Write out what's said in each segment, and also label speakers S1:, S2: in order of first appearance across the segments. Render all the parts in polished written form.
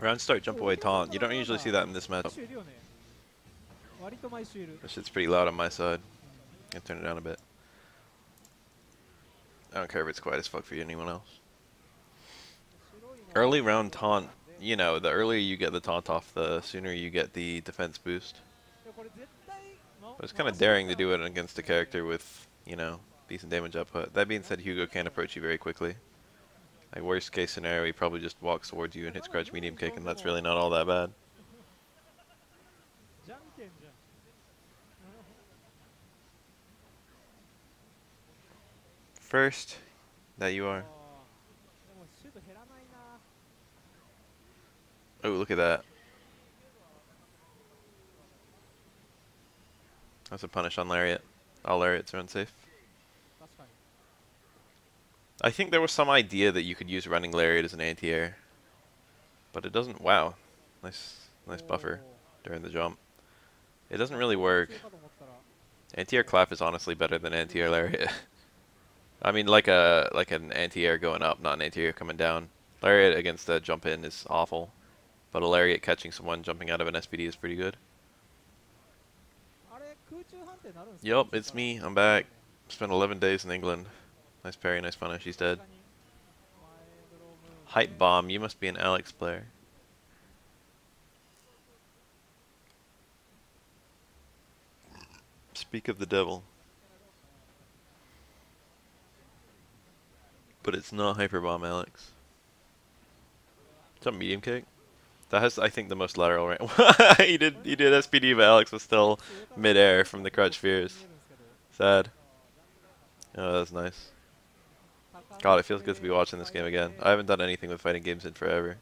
S1: Ground start, jump away, taunt. You don't usually see that in this matchup. That shit's pretty loud on my side. Can turn it down a bit. I don't care if it's quiet as fuck for anyone else. Early round taunt, you know, the earlier you get the taunt off, the sooner you get the defense boost. But it's kind of daring to do it against a character with, you know, decent damage output. That being said, Hugo can approach you very quickly. Like, worst case scenario, he probably just walks towards you and hits crouch medium kick, and that's really not all that bad. First, that you are. Oh, look at that. That's a punish on Lariat. All Lariats are unsafe. I think there was some idea that you could use running Lariat as an anti-air. But it doesn't. Wow. Nice buffer during the jump. It doesn't really work. Anti-air clap is honestly better than anti-air Lariat. I mean, like an anti-air going up, not an anti-air coming down. Lariat against a jump in is awful. But a Lariat catching someone jumping out of an SPD is pretty good. Yup, it's me. I'm back. Spent 11 days in England. Nice parry, nice punish. He's dead. Hype bomb. You must be an Alex player. Speak of the devil. But it's not hyper bomb, Alex. Jump medium kick. That has, I think, the most lateral range. he did SPD, but Alex was still mid-air from the crouch fears. Sad. Oh, that's nice. God, it feels good to be watching this game again. I haven't done anything with fighting games in forever.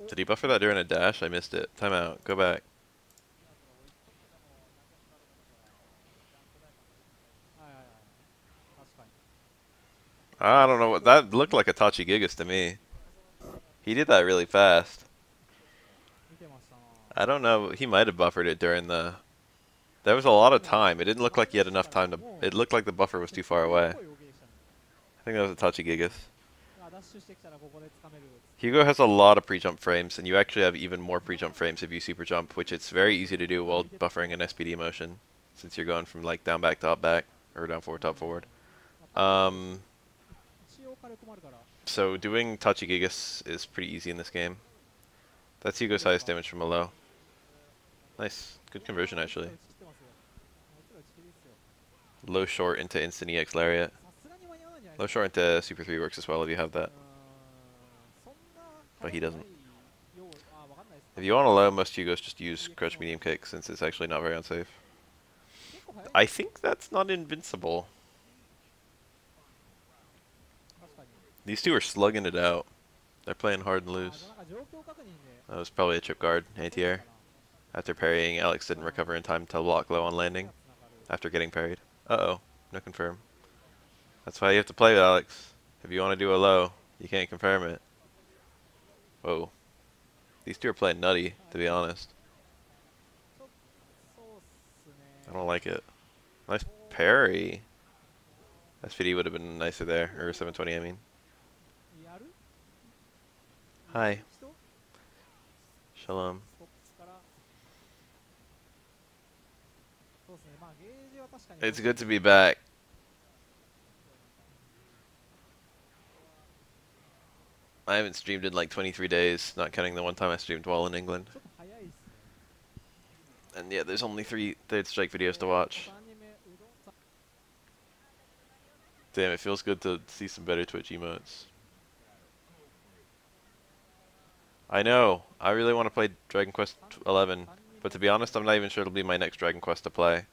S1: Did he buffer that during a dash? I missed it. Timeout. Go back. I don't know what that looked like. A Tachi Gigas to me. He did that really fast. I don't know. He might have buffered it during the. There was a lot of time. It didn't look like he had enough time to. It looked like the buffer was too far away. I think that was a Tachi Gigas. Hugo has a lot of pre-jump frames, and you actually have even more pre-jump frames if you super jump, which it's very easy to do while buffering an SPD motion, since you're going from like down back to up back or down forward top forward. So doing Tachi Gigas is pretty easy in this game. That's Hugo's highest damage from a low. Nice. Good conversion, actually. Low short into instant EX Lariat. Low short into Super 3 works as well if you have that. But he doesn't. If you want a low, most Hugos just use crouch medium kick since it's actually not very unsafe. I think that's not invincible. These two are slugging it out. They're playing hard and loose. That was probably a trip guard, anti-air. After parrying, Alex didn't recover in time to block low on landing. After getting parried. Uh-oh. No confirm. That's why you have to play with Alex. If you want to do a low, you can't confirm it. Whoa. These two are playing nutty, to be honest. I don't like it. Nice parry. SPD would have been nicer there. Or 720, I mean. Hi. Shalom. It's good to be back. I haven't streamed in like 23 days, not counting the one time I streamed while in England. And yeah, there's only 3 Third Strike videos to watch. Damn, it feels good to see some better Twitch emotes. I know, I really want to play Dragon Quest 11, but to be honest, I'm not even sure it'll be my next Dragon Quest to play.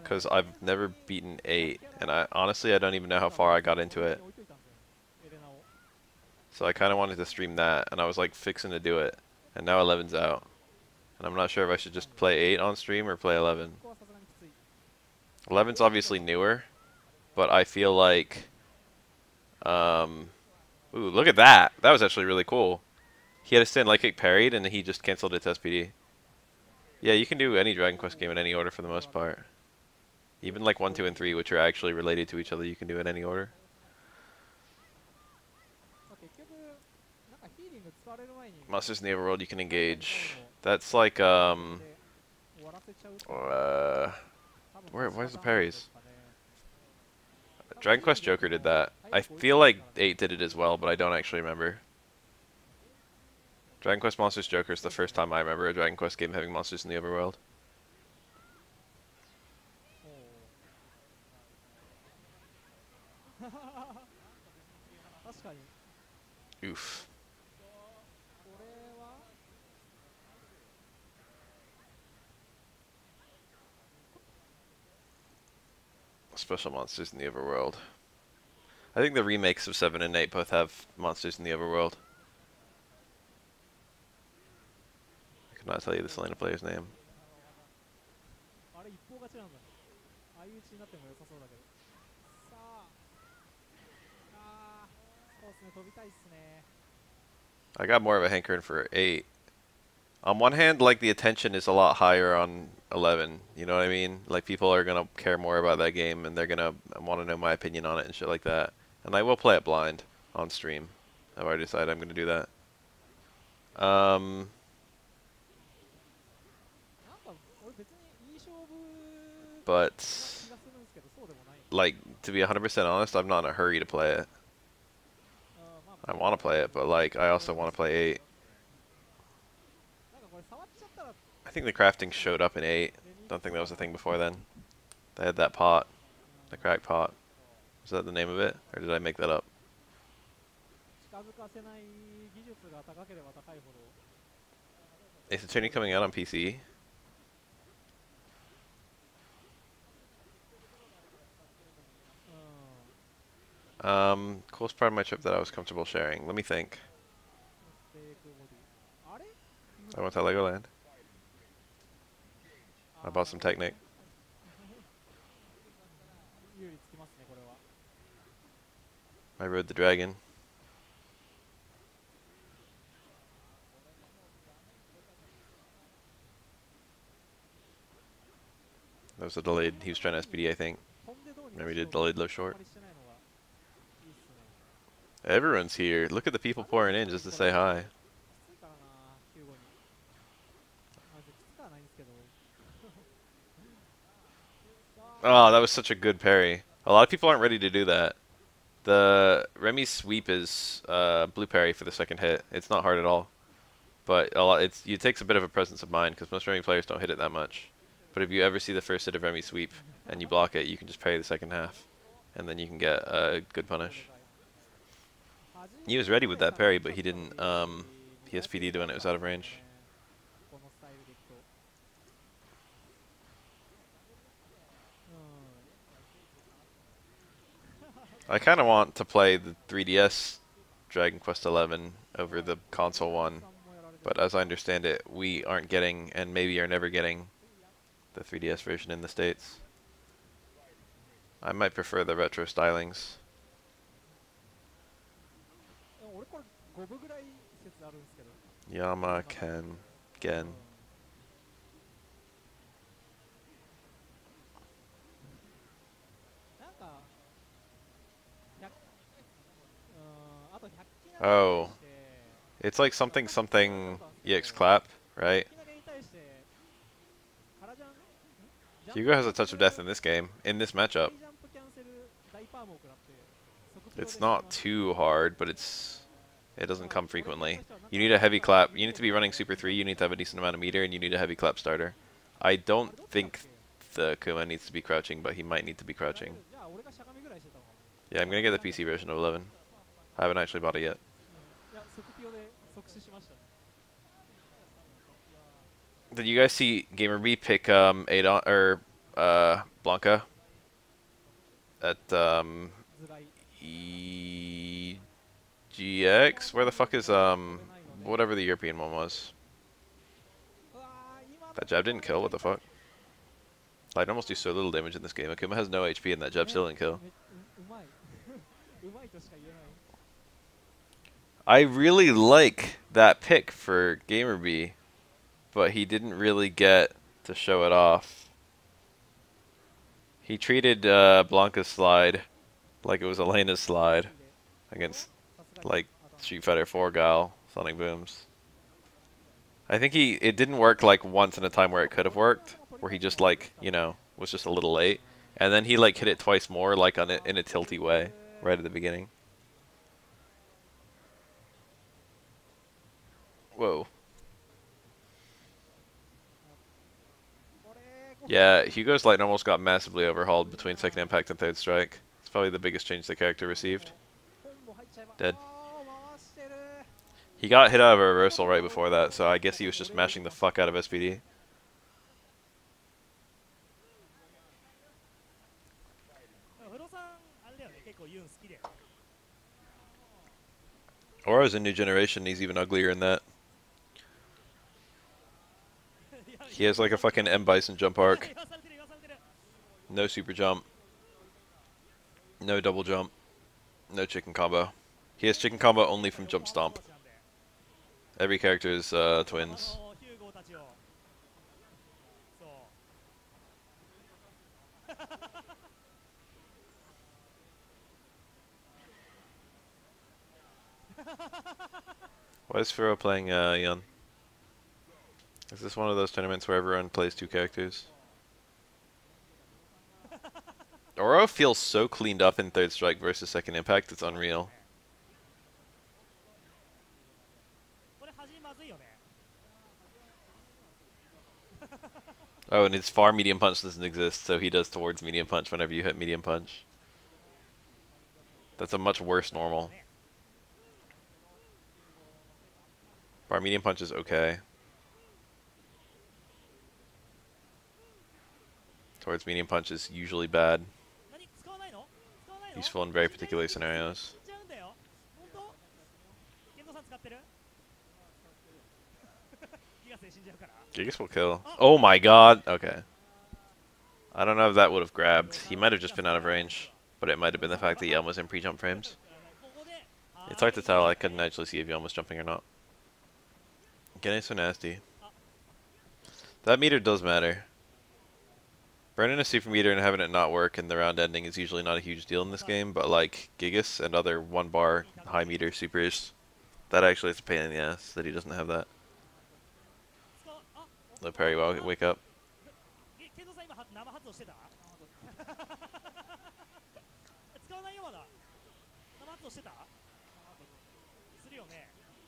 S1: Because I've never beaten 8, and honestly I don't even know how far I got into it. So I kind of wanted to stream that, and I was like fixing to do it, and now 11's out. And I'm not sure if I should just play 8 on stream or play 11. 11's obviously newer, but I feel like... ooh, look at that! That was actually really cool. He had a stand light kick parried, and he just cancelled it to SPD. Yeah, you can do any Dragon Quest game in any order for the most part. Even like 1, 2, and 3, which are actually related to each other, you can do in any order. Monsters in the Overworld you can engage. That's like, where's the parries? Dragon Quest Joker did that. I feel like 8 did it as well, but I don't actually remember. Dragon Quest Monsters Joker is the first time I remember a Dragon Quest game having monsters in the overworld. Oof. Special monsters in the overworld. I think the remakes of 7 and 8 both have monsters in the overworld. I could not tell you the Selena player's name. I got more of a hankering for 8. On one hand, like, the attention is a lot higher on 11, you know what I mean? Like, people are gonna care more about that game, and they're gonna want to know my opinion on it and shit like that. And I will play it blind on stream. I've already decided I'm gonna do that. But, like, to be 100% honest, I'm not in a hurry to play it. I want to play it, but, like, I also want to play 8. I think the crafting showed up in 8. Don't think that was a thing before then. They had that pot. The crack pot. Is that the name of it? Or did I make that up? Is Attorney coming out on PC? Coolest part of my trip that I was comfortable sharing. Let me think. I went to Legoland. I bought some Technic. I rode the dragon. That was a delayed. He was trying to SPD, I think. Maybe did delayed low short. Everyone's here. Look at the people pouring in just to say hi. Oh, that was such a good parry. A lot of people aren't ready to do that. The Remy's sweep is blue parry for the second hit. It's not hard at all, but it takes a bit of a presence of mind because most Remy players don't hit it that much. But if you ever see the first hit of Remy sweep and you block it, you can just parry the second half, and then you can get a good punish. He was ready with that parry, but he didn't. He SPD'd when it was out of range. I kind of want to play the 3DS Dragon Quest XI over the console one, but as I understand it, we aren't getting, and maybe are never getting, the 3DS version in the States. I might prefer the retro stylings. Yama, Ken, Gen. Oh. It's like something EX clap, right? Hugo has a touch of death in this game, in this matchup. It's not too hard, but it doesn't come frequently. You need a heavy clap. You need to be running Super 3, you need to have a decent amount of meter, and you need a heavy clap starter. I don't think the Kuma needs to be crouching, but he might need to be crouching. Yeah, I'm gonna get the PC version of 11. I haven't actually bought it yet. Did you guys see GamerB pick Adon or Blanca at EGX? Where the fuck is whatever the European one was? That jab didn't kill. What the fuck? I'd almost do so little damage in this game. Akuma has no HP and that jab still didn't kill. I really like that pick for GamerB, but he didn't really get to show it off. He treated Blanca's slide like it was Elena's slide against, like, Street Fighter 4 Gal, Sonic Booms. I think it didn't work like once in a time where it could have worked, where he just like, was just a little late. And then he like hit it twice more like on it in a tilty way right at the beginning. Whoa. Yeah, Hugo's Light almost got massively overhauled between second impact and third strike. It's probably the biggest change the character received. Dead. He got hit out of a reversal right before that, so I guess he was just mashing the fuck out of SPD. Oro's a new generation, he's even uglier in that. He has like a fucking M Bison jump arc. No super jump. No double jump. No chicken combo. He has chicken combo only from jump stomp. Every character is twins. Why is Furo playing Yun? Is this one of those tournaments where everyone plays two characters? Oro feels so cleaned up in third strike versus second impact, it's unreal. Oh, and his far medium punch doesn't exist, so he does towards medium punch whenever you hit medium punch. That's a much worse normal. Far medium punch is okay. Towards medium punch is usually bad. Useful in very particular scenarios. Gigas will kill. Oh my god! Okay. I don't know if that would have grabbed. He might have just been out of range. But it might have been the fact that Yum was in pre-jump frames. It's hard to tell. I couldn't actually see if Yum was jumping or not. Getting so nasty. That meter does matter. Burning a super meter and having it not work in the round ending is usually not a huge deal in this game, but like Gigas and other 1-bar high meter supers, that actually is a pain in the ass that he doesn't have that. No parry, well, wake up.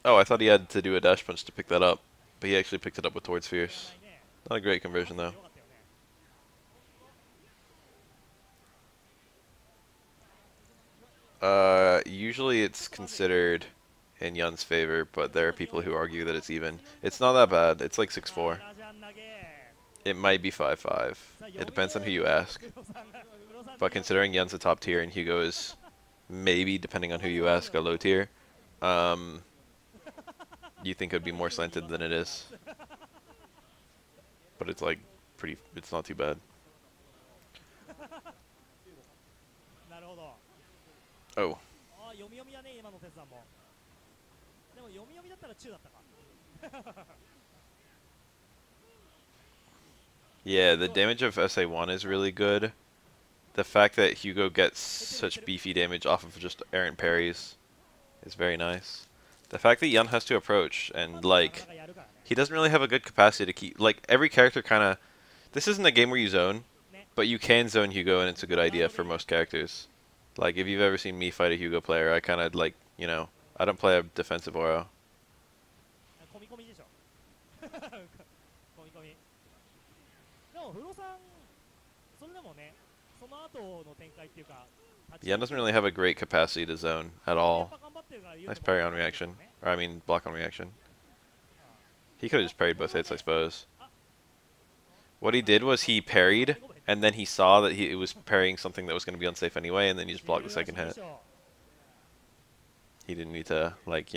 S1: Oh, I thought he had to do a dash punch to pick that up, but he actually picked it up with towards Fierce. Not a great conversion though. Usually it's considered in Yun's favor, but there are people who argue that it's even. It's not that bad. It's like 6-4. It might be 5-5. It depends on who you ask. But considering Yun's a top tier and Hugo is maybe, depending on who you ask, a low tier, you think it would be more slanted than it is. But it's like it's not too bad. Oh. Yeah, the damage of SA1 is really good. The fact that Hugo gets such beefy damage off of just errant parries is very nice. The fact that Yun has to approach and, like, he doesn't really have a good capacity to keep, like, every character kind of, this isn't a game where you zone, but you can zone Hugo and it's a good idea for most characters. Like, if you've ever seen me fight a Hugo player, I kind of, like, I don't play a defensive Oro. Yun doesn't really have a great capacity to zone at all. Nice parry on reaction. Or, I mean, block on reaction. He could have just parried both hits, I suppose. What he did was he parried, and then he saw that it was parrying something that was going to be unsafe anyway, and then he just blocked the second hit. He didn't need to, like,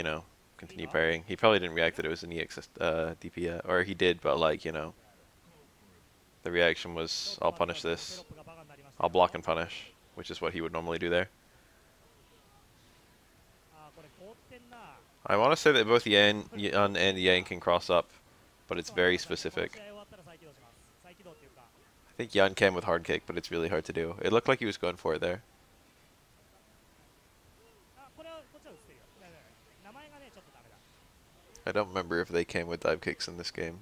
S1: continue parrying. He probably didn't react that it was an EX DP yet. Or he did, but, like, the reaction was, I'll punish this. I'll block and punish, which is what he would normally do there. I want to say that both Yun and Yang can cross up, but it's very specific. I think Yun can with hard kick, but it's really hard to do. It looked like he was going for it there. I don't remember if they came with dive kicks in this game.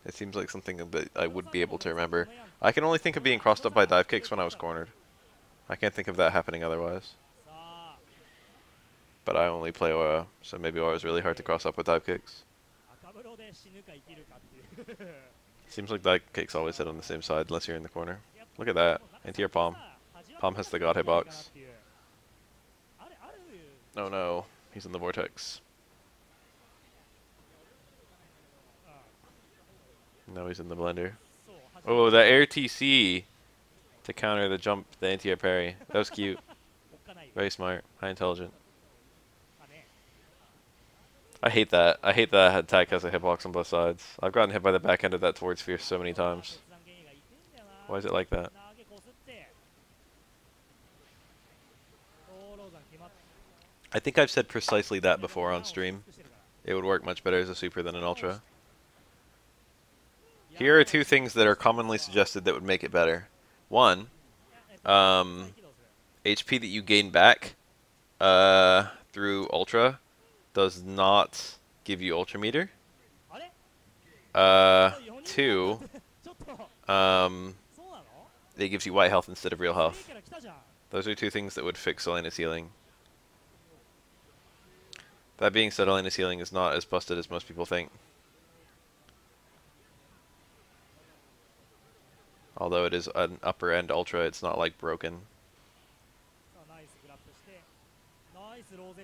S1: It seems like something that I would be able to remember. I can only think of being crossed up by dive kicks when I was cornered. I can't think of that happening otherwise. But I only play Aura, so maybe Aura is really hard to cross up with dive kicks. Seems like dive kicks always hit on the same side unless you're in the corner. Look at that. Anti-air palm. Palm has the god hitbox. Oh no, he's in the vortex. No, he's in the blender. Oh, the air TC to counter the jump, the anti-air parry. That was cute. Very smart. High intelligent. I hate that. I hate that attack has a hitbox on both sides. I've gotten hit by the back end of that towards sphere so many times. Why is it like that? I think I've said precisely that before on stream. It would work much better as a super than an ultra. Here are two things that are commonly suggested that would make it better. One, HP that you gain back through ultra does not give you ultra meter. Two, it gives you white health instead of real health. Those are two things that would fix Elena's healing. That being said, Elena's healing is not as busted as most people think. Although it is an upper end ultra, it's not like broken.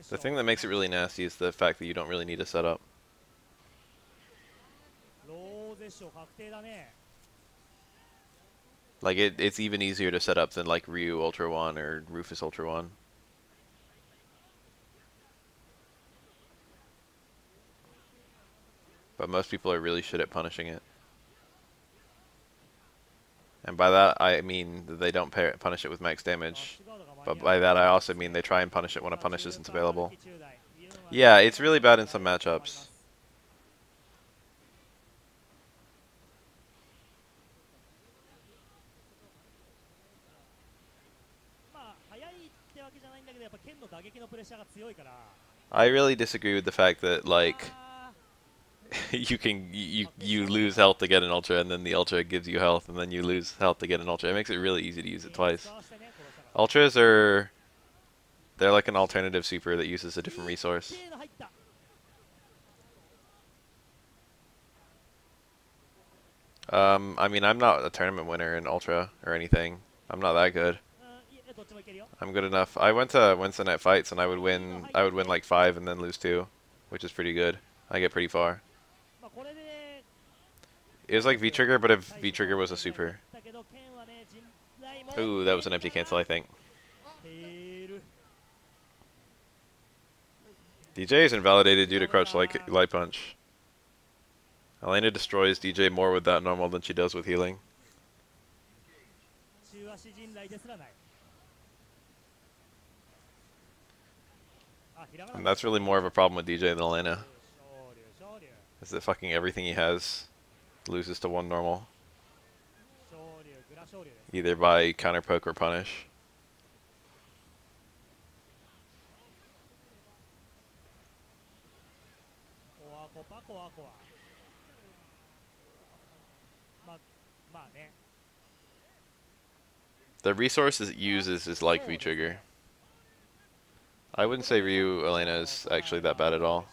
S1: The thing that makes it really nasty is the fact that you don't really need a setup. Like it's even easier to set up than like Ryu Ultra 1 or Rufus Ultra 1. But most people are really shit at punishing it. And by that I mean that they don't punish it with max damage. But by that I also mean they try and punish it when a punish isn't available. Yeah, it's really bad in some matchups. I really disagree with the fact that like you lose health to get an ultra and then the ultra gives you health and then you lose health to get an ultra. It makes it really easy to use it twice. Ultras they're like an alternative super that uses a different resource. I mean I'm not a tournament winner in ultra or anything. I'm not that good. I'm good enough. I went to Wednesday night fights and I would win like 5 and then lose 2, which is pretty good. I get pretty far. It was like V-Trigger, but if V-Trigger was a super. Ooh, that was an empty cancel, I think. DJ is invalidated due to crouch light punch. Elena destroys DJ more with that normal than she does with healing. And that's really more of a problem with DJ than Elena. Is that fucking everything he has loses to 1 normal. Either by counter poke or punish. The resource it uses is like V-Trigger. I wouldn't say Ryu Elena is actually that bad at all.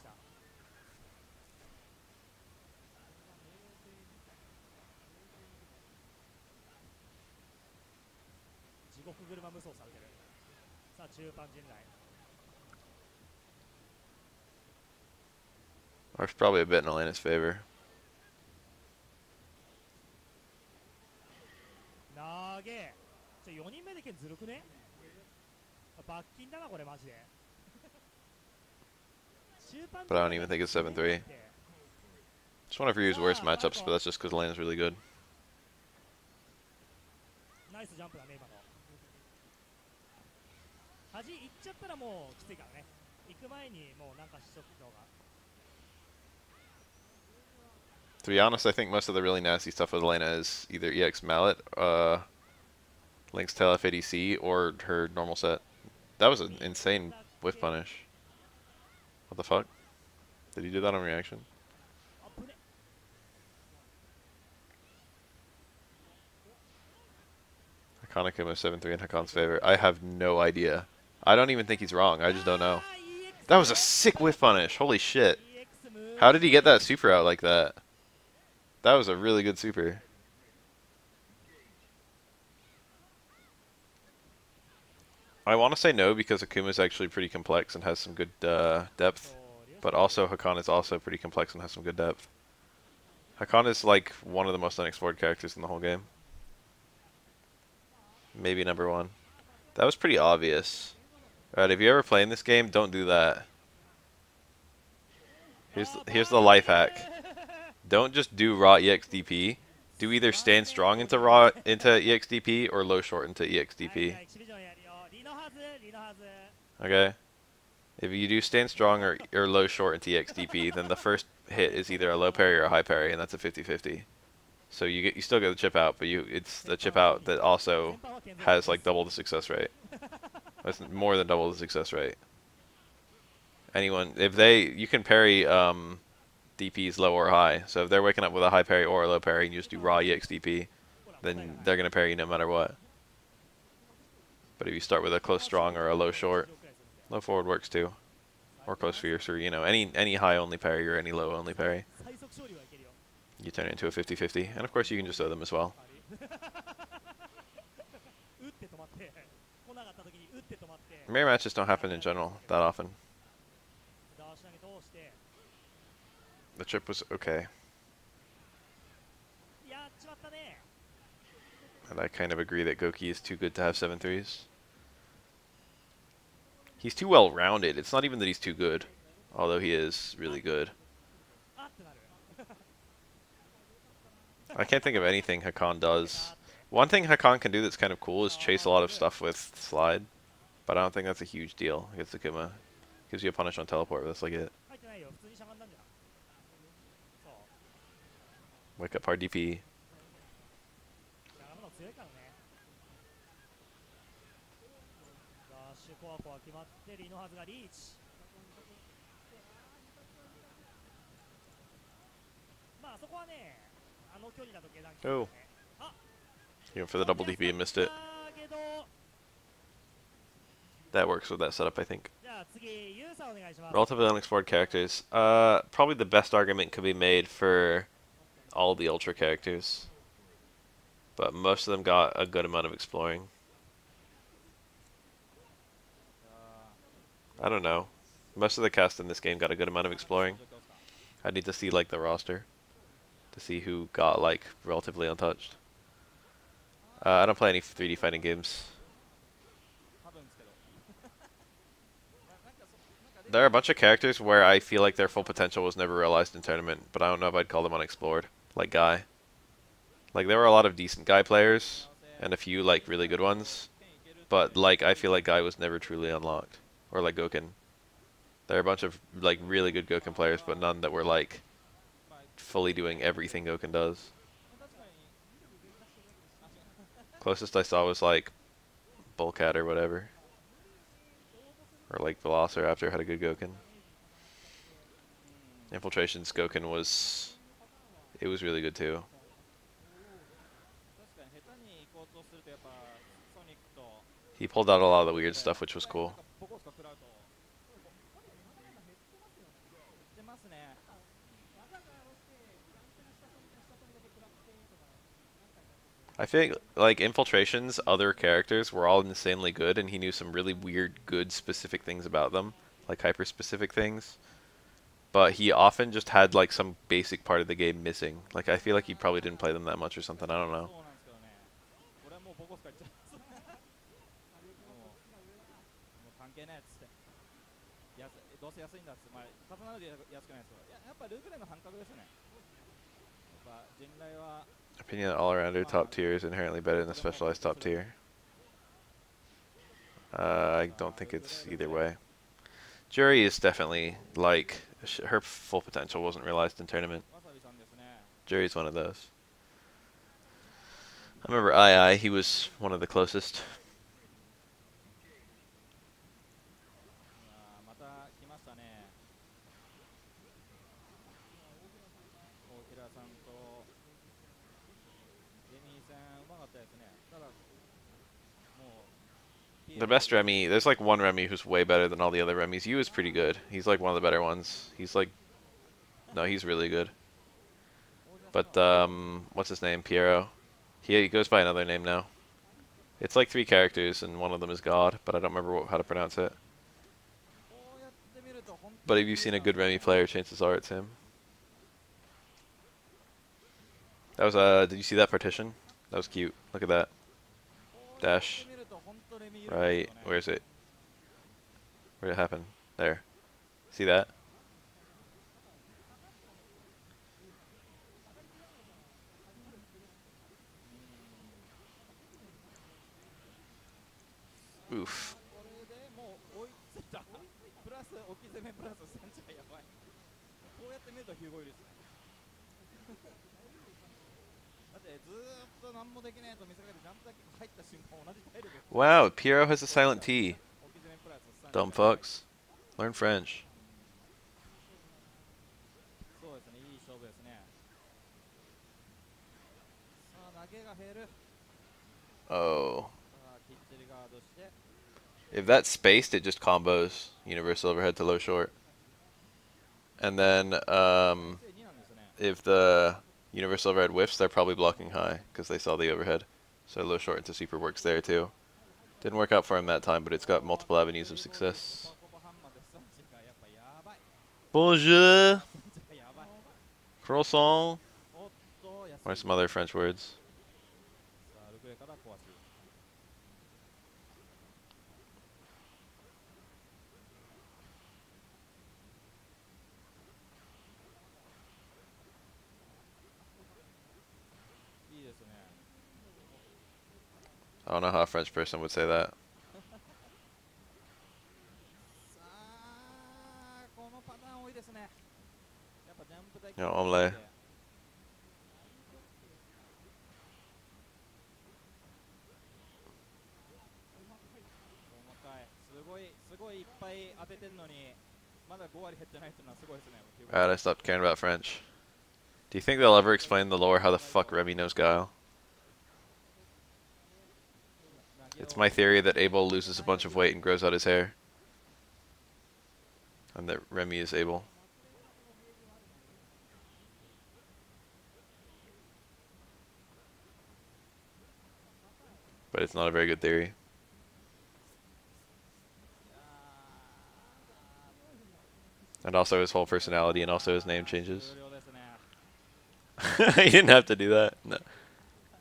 S1: Or it's probably a bit in Elena's favor. But I don't even think it's 7-3. It's one of Ryu's worst matchups, but that's just because Elena's really good. To be honest, I think most of the really nasty stuff with Elena is either EX Mallet, Link's Tail F80C, or her normal set. That was an insane whiff punish. What the fuck? Did he do that on reaction? Kanekuma 7-3 in Hakon's favor. I have no idea. I don't even think he's wrong. I just don't know. That was a sick whiff punish. Holy shit. How did he get that super out like that? That was a really good super. I want to say no because Akuma is actually pretty complex and has some good depth. But also Hakan is also pretty complex and has some good depth. Hakan is like one of the most unexplored characters in the whole game. Maybe number one. That was pretty obvious. Alright, if you ever play in this game, don't do that. Here's the life hack. Don't just do raw EXDP. Do either stand strong into EXDP or low short into EXDP. Okay? If you do stand strong or low short into EXDP, then the first hit is either a low parry or a high parry, and that's a 50-50. So you still get the chip out, but it's the chip out that also has like double the success rate. That's more than double the success rate. You can parry DPs low or high. So if they're waking up with a high parry or a low parry and you just do raw EXDP, then they're going to parry you no matter what. But if you start with a close strong or a low short, low forward works too. Or close fierce or, any high only parry or any low only parry. You turn it into a 50-50. And of course you can just throw them as well. Mirror matches don't happen in general that often. The chip was okay. And I kind of agree that Goki is too good to have 7-3s. He's too well rounded. It's not even that he's too good, although he is really good. I can't think of anything Hakan does. One thing Hakan can do that's kind of cool is chase a lot of stuff with slide, but I don't think that's a huge deal against Akuma. Gives you a punish on teleport, but that's like it. Wake up hard DP. Oh. He went for the double DP and missed it. That works with that setup, I think. Relatively unexplored characters. Probably the best argument could be made for all the Ultra characters. But most of them got a good amount of exploring. I don't know. Most of the cast in this game got a good amount of exploring. I need to see like the roster to see who got like relatively untouched. I don't play any 3D fighting games. There are a bunch of characters where I feel like their full potential was never realized in tournament, but I don't know if I'd call them unexplored. Like Guy. Like there were a lot of decent Guy players and a few like really good ones, but like I feel like Guy was never truly unlocked. Or like Gouken. There are a bunch of like really good Gouken players, but none that were like fully doing everything Gouken does. Closest I saw was like Bullcat or whatever. Or like Velociraptor had a good Gouken. Infiltration's Gouken was really good too. He pulled out a lot of the weird stuff, which was cool. I think like Infiltration's other characters were all insanely good, and he knew some really weird, good, specific things about them, like hyper-specific things. But he often just had like some basic part of the game missing. Like I feel like he probably didn't play them that much or something. I don't know. Opinion that all-arounder top tier is inherently better than a specialized top tier. I don't think it's either way. Jury is definitely, like, her full potential wasn't realized in tournament. Jury's one of those. I remember II, he was one of the closest. The best Remy, there's like one Remy who's way better than all the other Remys. Yu is pretty good. He's like one of the better ones. He's like, no, he's really good. But, what's his name? Piero. He goes by another name now. It's like 3 characters, and one of them is God, but I don't remember how to pronounce it. But if you've seen a good Remy player, chances are it's him. That was, did you see that partition? That was cute. Look at that. Dash. Right, where is it? Where did it happen? There. See that? Oof. Wow, Piero has a silent T. Dumb fucks. Learn French. Oh. If that's spaced, it just combos universal overhead to low short. And then, if the universal overhead whiffs, they're probably blocking high, because they saw the overhead. So low short into super works there too. Didn't work out for him that time, but it's got multiple avenues of success. Bonjour. Croissant. Or some other French words. I don't know how a French person would say that. No, omelette. Alright, I stopped caring about French. Do you think they'll ever explain the lore how the fuck Remy knows Guile? It's my theory that Abel loses a bunch of weight and grows out his hair. And that Remy is Abel. But it's not a very good theory. And also his whole personality and also his name changes. He didn't have to do that. No.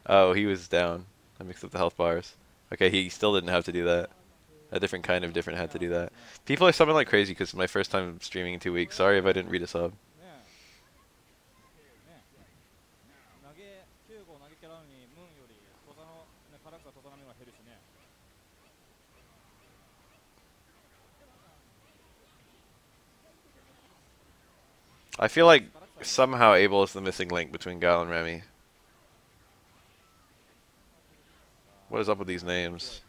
S1: Oh, he was down. I mixed up the health bars. Okay, he still didn't have to do that. A different kind of different had to do that. People are subbing like crazy because it's my first time streaming in 2 weeks. Sorry if I didn't read a sub. I feel like somehow Abel is the missing link between Guile and Remy. What is up with these names?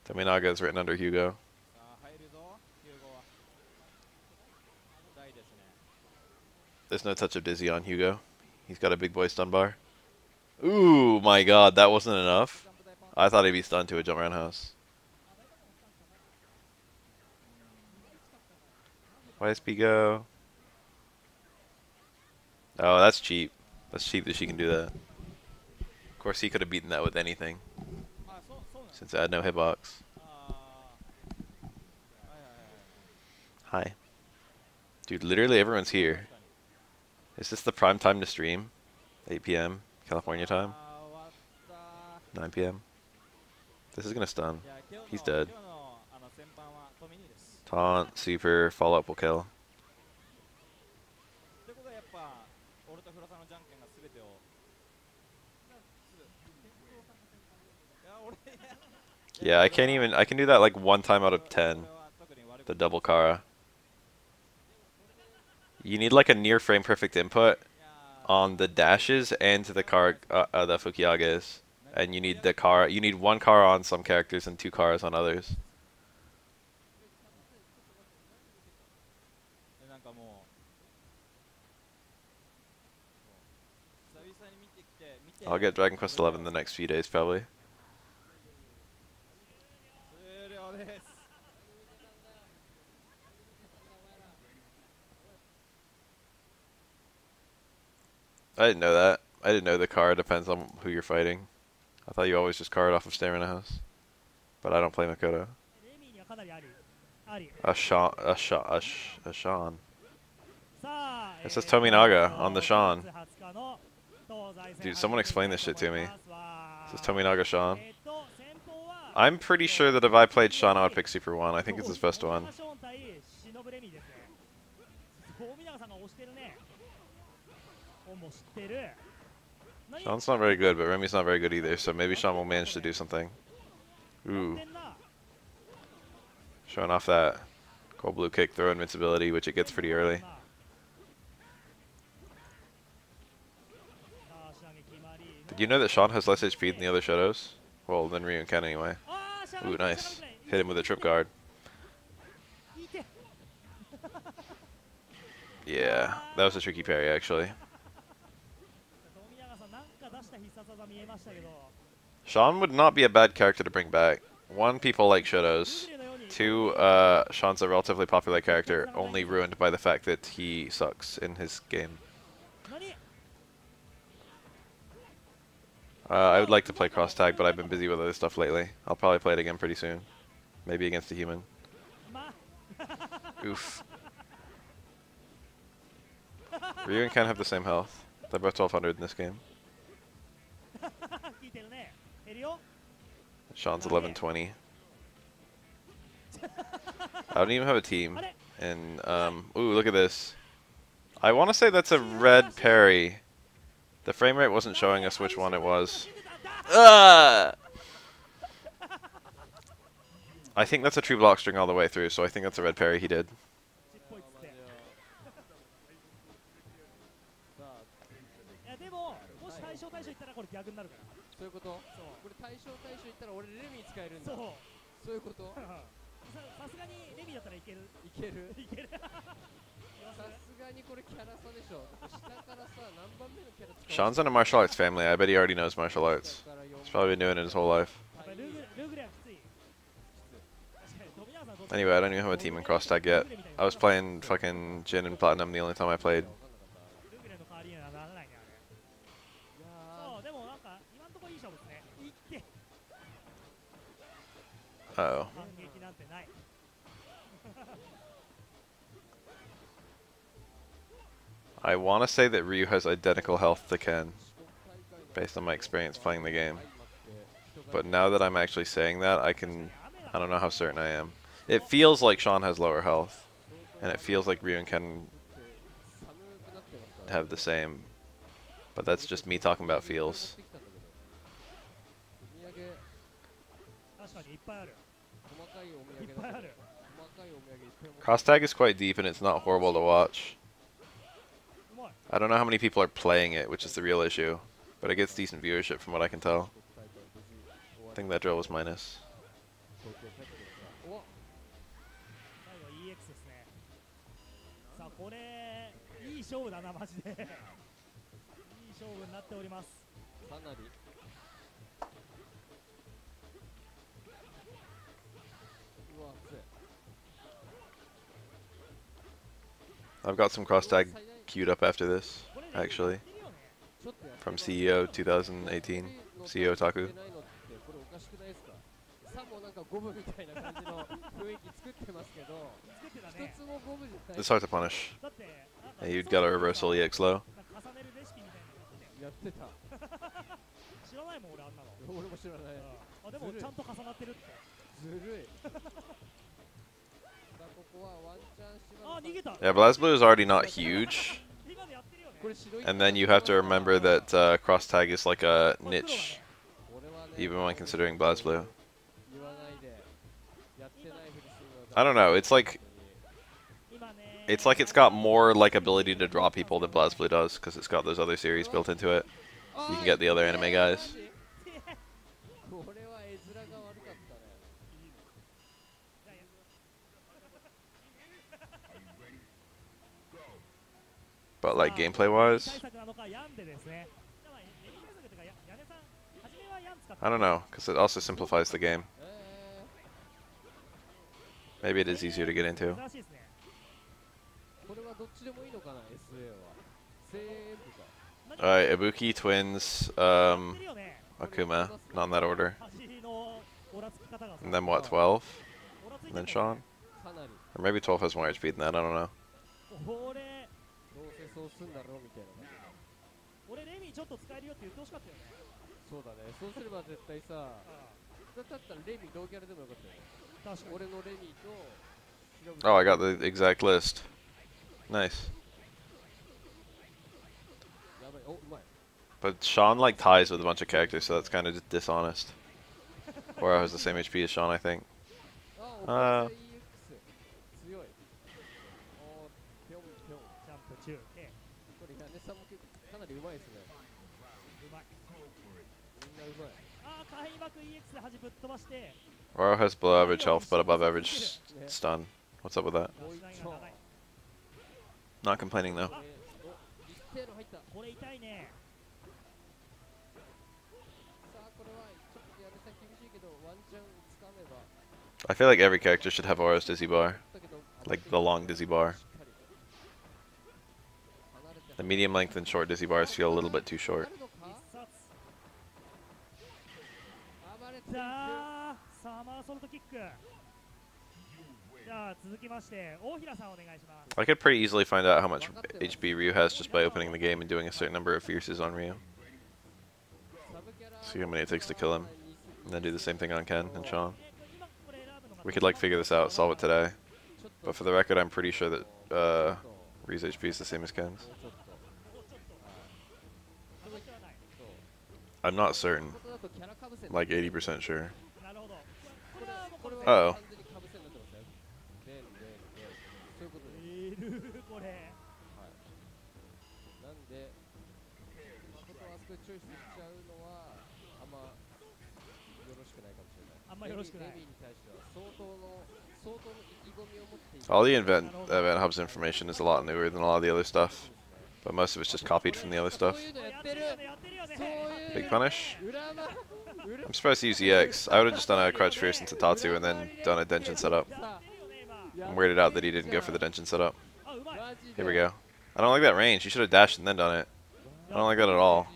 S1: Tominaga is written under Hugo. There's no touch of Dizzy on Hugo. He's got a big boy stun bar. Ooh, my god, that wasn't enough. I thought he'd be stunned to a jump roundhouse. YSP go. Oh, that's cheap. That's cheap that she can do that. Of course, he could have beaten that with anything. Since I had no hitbox. Hi. Dude, literally everyone's here. Is this the prime time to stream? 8 p.m. California time? 9 p.m. This is gonna stun. He's dead. Taunt, super, follow-up will kill. Yeah, I can do that like 1 time out of 10. The double Kara. You need like a near frame perfect input on the dashes and to the Kara, the Fukiages. And you need the Kara, you need 1 Kara on some characters and 2 Karas on others. I'll get Dragon Quest XI the next few days probably. I didn't know that. I didn't know the card depends on who you're fighting. I thought you always just card off of Stamina House. But I don't play Makoto. A Sean. It says Tominaga on the Sean. Dude, someone explain this shit to me. It says Tominaga Sean. I'm pretty sure that if I played Sean, I would pick Super 1. I think it's his best one. Sean's not very good, but Remy's not very good either, so maybe Sean will manage to do something. Ooh. Showing off that cold blue kick throw invincibility, which it gets pretty early. Did you know that Sean has less HP than the other Shadows? Well, than Ryu and Ken anyway. Ooh, nice. Hit him with a trip guard. Yeah, that was a tricky parry, actually. Sean would not be a bad character to bring back. One, people like Shadows. Two, Sean's a relatively popular character, only ruined by the fact that he sucks in his game. I would like to play cross tag, but I've been busy with other stuff lately. I'll probably play it again pretty soon. Maybe against a human. Oof. Ryu and Ken have the same health. They're both 1200 in this game. Sean's 1120. I don't even have a team. And, ooh, look at this. I want to say that's a red parry. The frame rate wasn't showing us which one it was. I think that's a true block string all the way through, so I think that's a red parry he did. Sean's in a martial arts family. I bet he already knows martial arts. He's probably been doing it his whole life. Anyway, I don't even have a team in cross tag yet. I was playing fucking Jin and Platinum the only time I played. Uh-oh. I want to say that Ryu has identical health to Ken, based on my experience playing the game. But now that I'm actually saying that, I don't know how certain I am. It feels like Sean has lower health, and it feels like Ryu and Ken have the same. But that's just me talking about feels. Cross tag is quite deep, and it's not horrible to watch. I don't know how many people are playing it, which is the real issue, but it gets decent viewership from what I can tell. I think that drill was minus. I've got some cross tag queued up after this, actually, from CEO 2018, CEO Taku. It's hard to punish. Hey, you've got a reversal EX low. Yeah, BlazBlue is already not huge. And then you have to remember that cross tag is like a niche, even when considering BlazBlue. I don't know, it's like it's got more like ability to draw people than BlazBlue does, because it's got those other series built into it. You can get the other anime guys. But like gameplay wise, I don't know, because it also simplifies the game. Maybe it is easier to get into. Alright, Ibuki, Twins, Akuma, not in that order. And then what, 12? And then Sean? Or maybe 12 has more HP than that, I don't know.
S2: 俺レミちょっと使えるよって言ってほしかったよね。そうだね。そうすれば絶対さ、だったらレミ同キャラでもよかったよね。確かに。俺のレミと
S1: Oh, I got the exact list. Nice. But Sean like ties with a bunch of characters, so that's kind of just dishonest. Oro has the same HP as Sean, I think. Uh. Oro has below average health, but above average stun. What's up with that? Not complaining though. I feel like every character should have Oro's Dizzy Bar. Like the long Dizzy Bar. The medium length and short Dizzy Bars feel a little bit too short. I could pretty easily find out how much HP Ryu has just by opening the game and doing a certain number of fierces on Ryu. See how many it takes to kill him. And then do the same thing on Ken and Sean. We could like figure this out, solve it today. But for the record, I'm pretty sure that Ryu's HP is the same as Ken's. I'm not certain. Like 80% sure. Uh-oh. All the event hub's information is a lot newer than a lot of the other stuff, but most of it's just copied from the other stuff. Big punish. I'm surprised to use EX. I would have just done a crouch fierce into Tatsu and then done a Denshin setup. I'm weirded out that he didn't go for the Denshin setup. Here we go. I don't like that range. You should have dashed and then done it. I don't like that at all.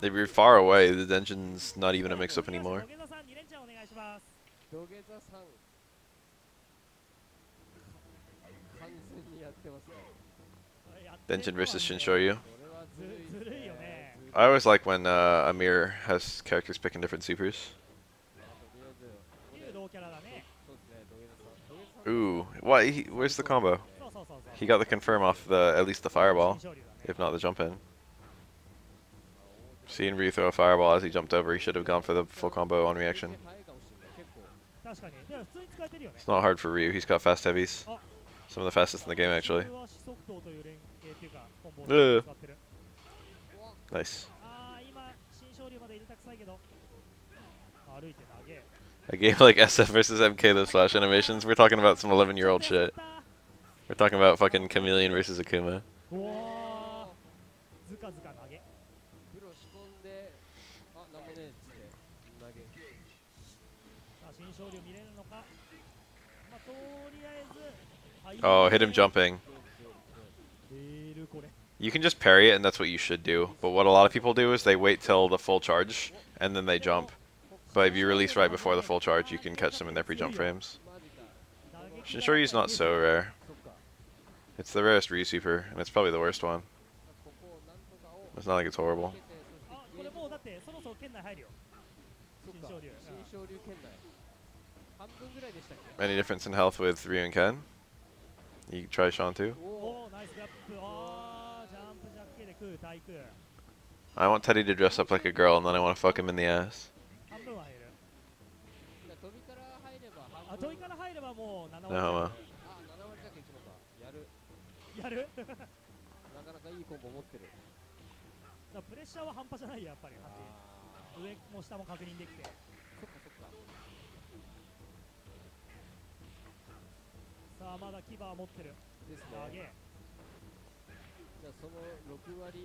S1: If you're far away, the Denshin's not even a mix-up anymore. Denshin versus Shinshoryu. I always like when Amir has characters picking different supers. Ooh, what? Where's the combo? He got the confirm off at least the fireball, if not the jump in. Seeing Ryu throw a fireball as he jumped over, he should have gone for the full combo on reaction. It's not hard for Ryu, he's got fast heavies. Some of the fastest in the game, actually. Nice. A game like SF versus MK, those flash animations, we're talking about some 11-year-old shit. We're talking about fucking Chameleon versus Akuma. Oh, hit him jumping. You can just parry it and that's what you should do. But what a lot of people do is they wait till the full charge and then they jump. But if you release right before the full charge, you can catch them in their pre-jump frames. Shinshoryu's not so rare. It's the rarest Ryu super, and it's probably the worst one. It's not like it's horrible. Any difference in health with Ryu and Ken? You can try Sean too. I want Teddy to dress up like a girl and then I want to fuck him in the ass. No homo.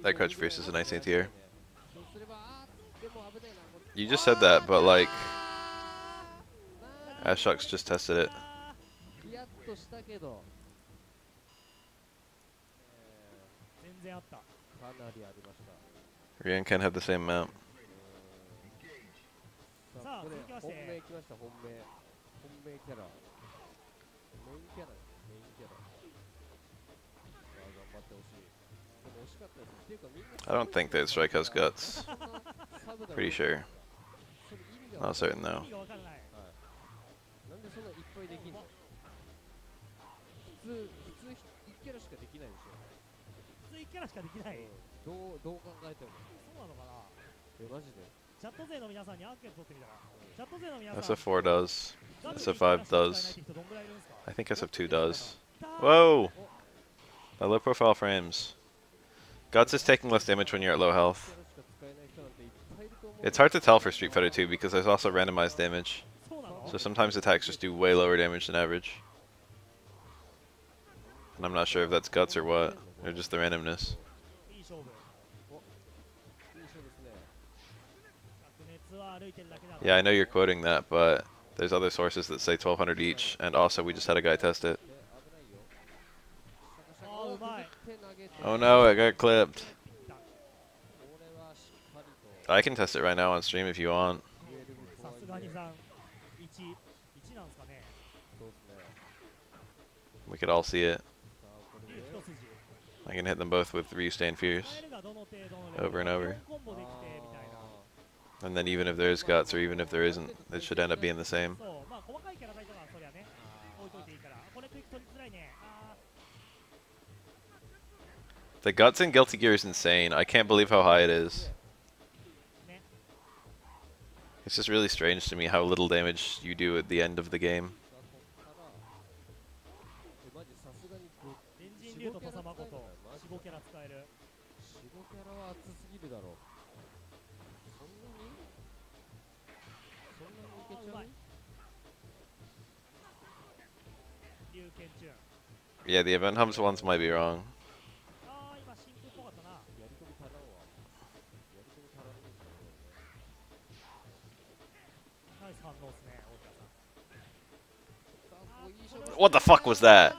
S1: That crouch fierce is a nice anti-air. You just said that, but like, Ashok's just tested it.
S2: としたけど、
S3: 全然あった。
S2: かなりありました。
S1: Ryu and Ken have the same mount.
S2: さあ、これ
S3: 続きまして
S2: 本命来ました。本命キャラ、メインキャラ、メインキャラ。さあ頑張ってほしい。でも惜しかったです。っていうかみんな
S1: I don't think that strike has guts.
S2: サブが
S1: Pretty sure.
S2: それ意味が
S1: Not certain
S3: 意
S1: though.
S3: 味がわからない。
S2: なんでそんないっぱいできんの？普通1キャラしかできないでしょ。
S3: 普通1キャラしかできない。
S2: どう考えても。
S3: そうなのかな。
S2: マジで。
S3: チャット勢の皆さんにアンケート取ってみたら。チャット勢の皆さん。
S1: SF4 does.
S3: ガチ
S1: SF5
S3: で
S1: does.
S3: 人どんぐらいいるんですか？
S1: I think SF2 does.
S3: たー
S1: Whoa! My low profile frames. Guts is taking less damage when you're at low health.
S2: キャラしか使えない人なんていっぱいいると思う。
S1: It's hard to tell for Street Fighter 2 because there's also randomized damage.
S3: そうなの？
S1: So sometimes attacks just do way lower damage than average. And I'm not sure if that's guts or what, or just the randomness.
S3: いい勝負。
S2: いい勝負ですね。
S3: 白熱は歩いてるだけだ。
S1: Yeah, I know you're quoting that, but there's other sources that say 1200 each, and also we just had a guy test it.
S2: で危ないよ。
S3: あーうまい。
S2: 手投げて。
S1: Oh no, it got clipped.
S2: これはしっかりと。
S1: I can test it right now on stream if you want.
S3: さすがにさん1なんですかね。
S2: そうですね。
S1: We could all see it.
S2: さあこれ
S3: 竜
S2: で。
S3: 一筋。
S1: I can hit them both with Ryu Stand Fierce.
S3: カエルがどの程度のレベル
S1: Over and over.
S3: コンボできてみたいな。
S1: And then even if there's guts, or even if there isn't, it should end up being the same.
S3: そう、まあ細かいキャラタイとかはそりゃね、置いといていいから。これクイック取りづらいね。あ
S1: The guts in Guilty Gear is insane. I can't believe how high it is. It's just really strange to me how little damage you do at the end of the game.
S2: マジさすがに
S3: ーエンジン竜と土佐誠45キャラ使える。
S2: 4、5キャラは熱すぎるだろう。そんなにいけちゃう？
S3: 竜拳中。
S1: Yeah, the event hubs ones might be wrong.
S3: ああ、今真空っぽかったな。
S2: やり込み足らんわ。やり込み足らんねえ。
S3: ナイス反応っすね、大平さん。
S2: さあここいい勝負。
S1: What the fuck was that?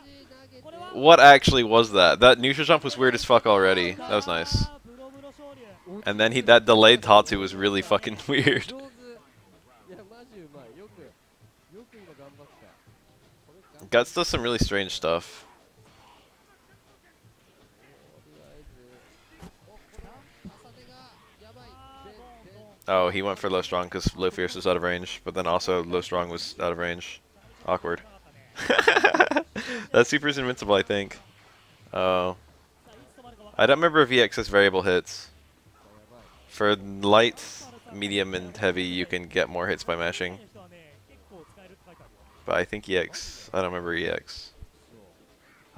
S1: What actually was that? That neutral jump was weird as fuck already. That was nice.
S3: あーブロブロ昇竜。
S1: And then that delayed Tatsu was really fucking weird.
S2: 上手。いやマジうまい。よく今頑張った。これ頑張っ
S1: Guts does some really strange stuff.
S2: とりあえず。お、これ重ねがやばい。で
S1: Oh, he went for low strong because low fierce was out of range, but then also low strong was out of range. Awkward. That super's invincible, I think. Oh. I don't remember if EX has variable hits. For light, medium, and heavy, you can get more hits by mashing. But I think EX, I don't remember EX.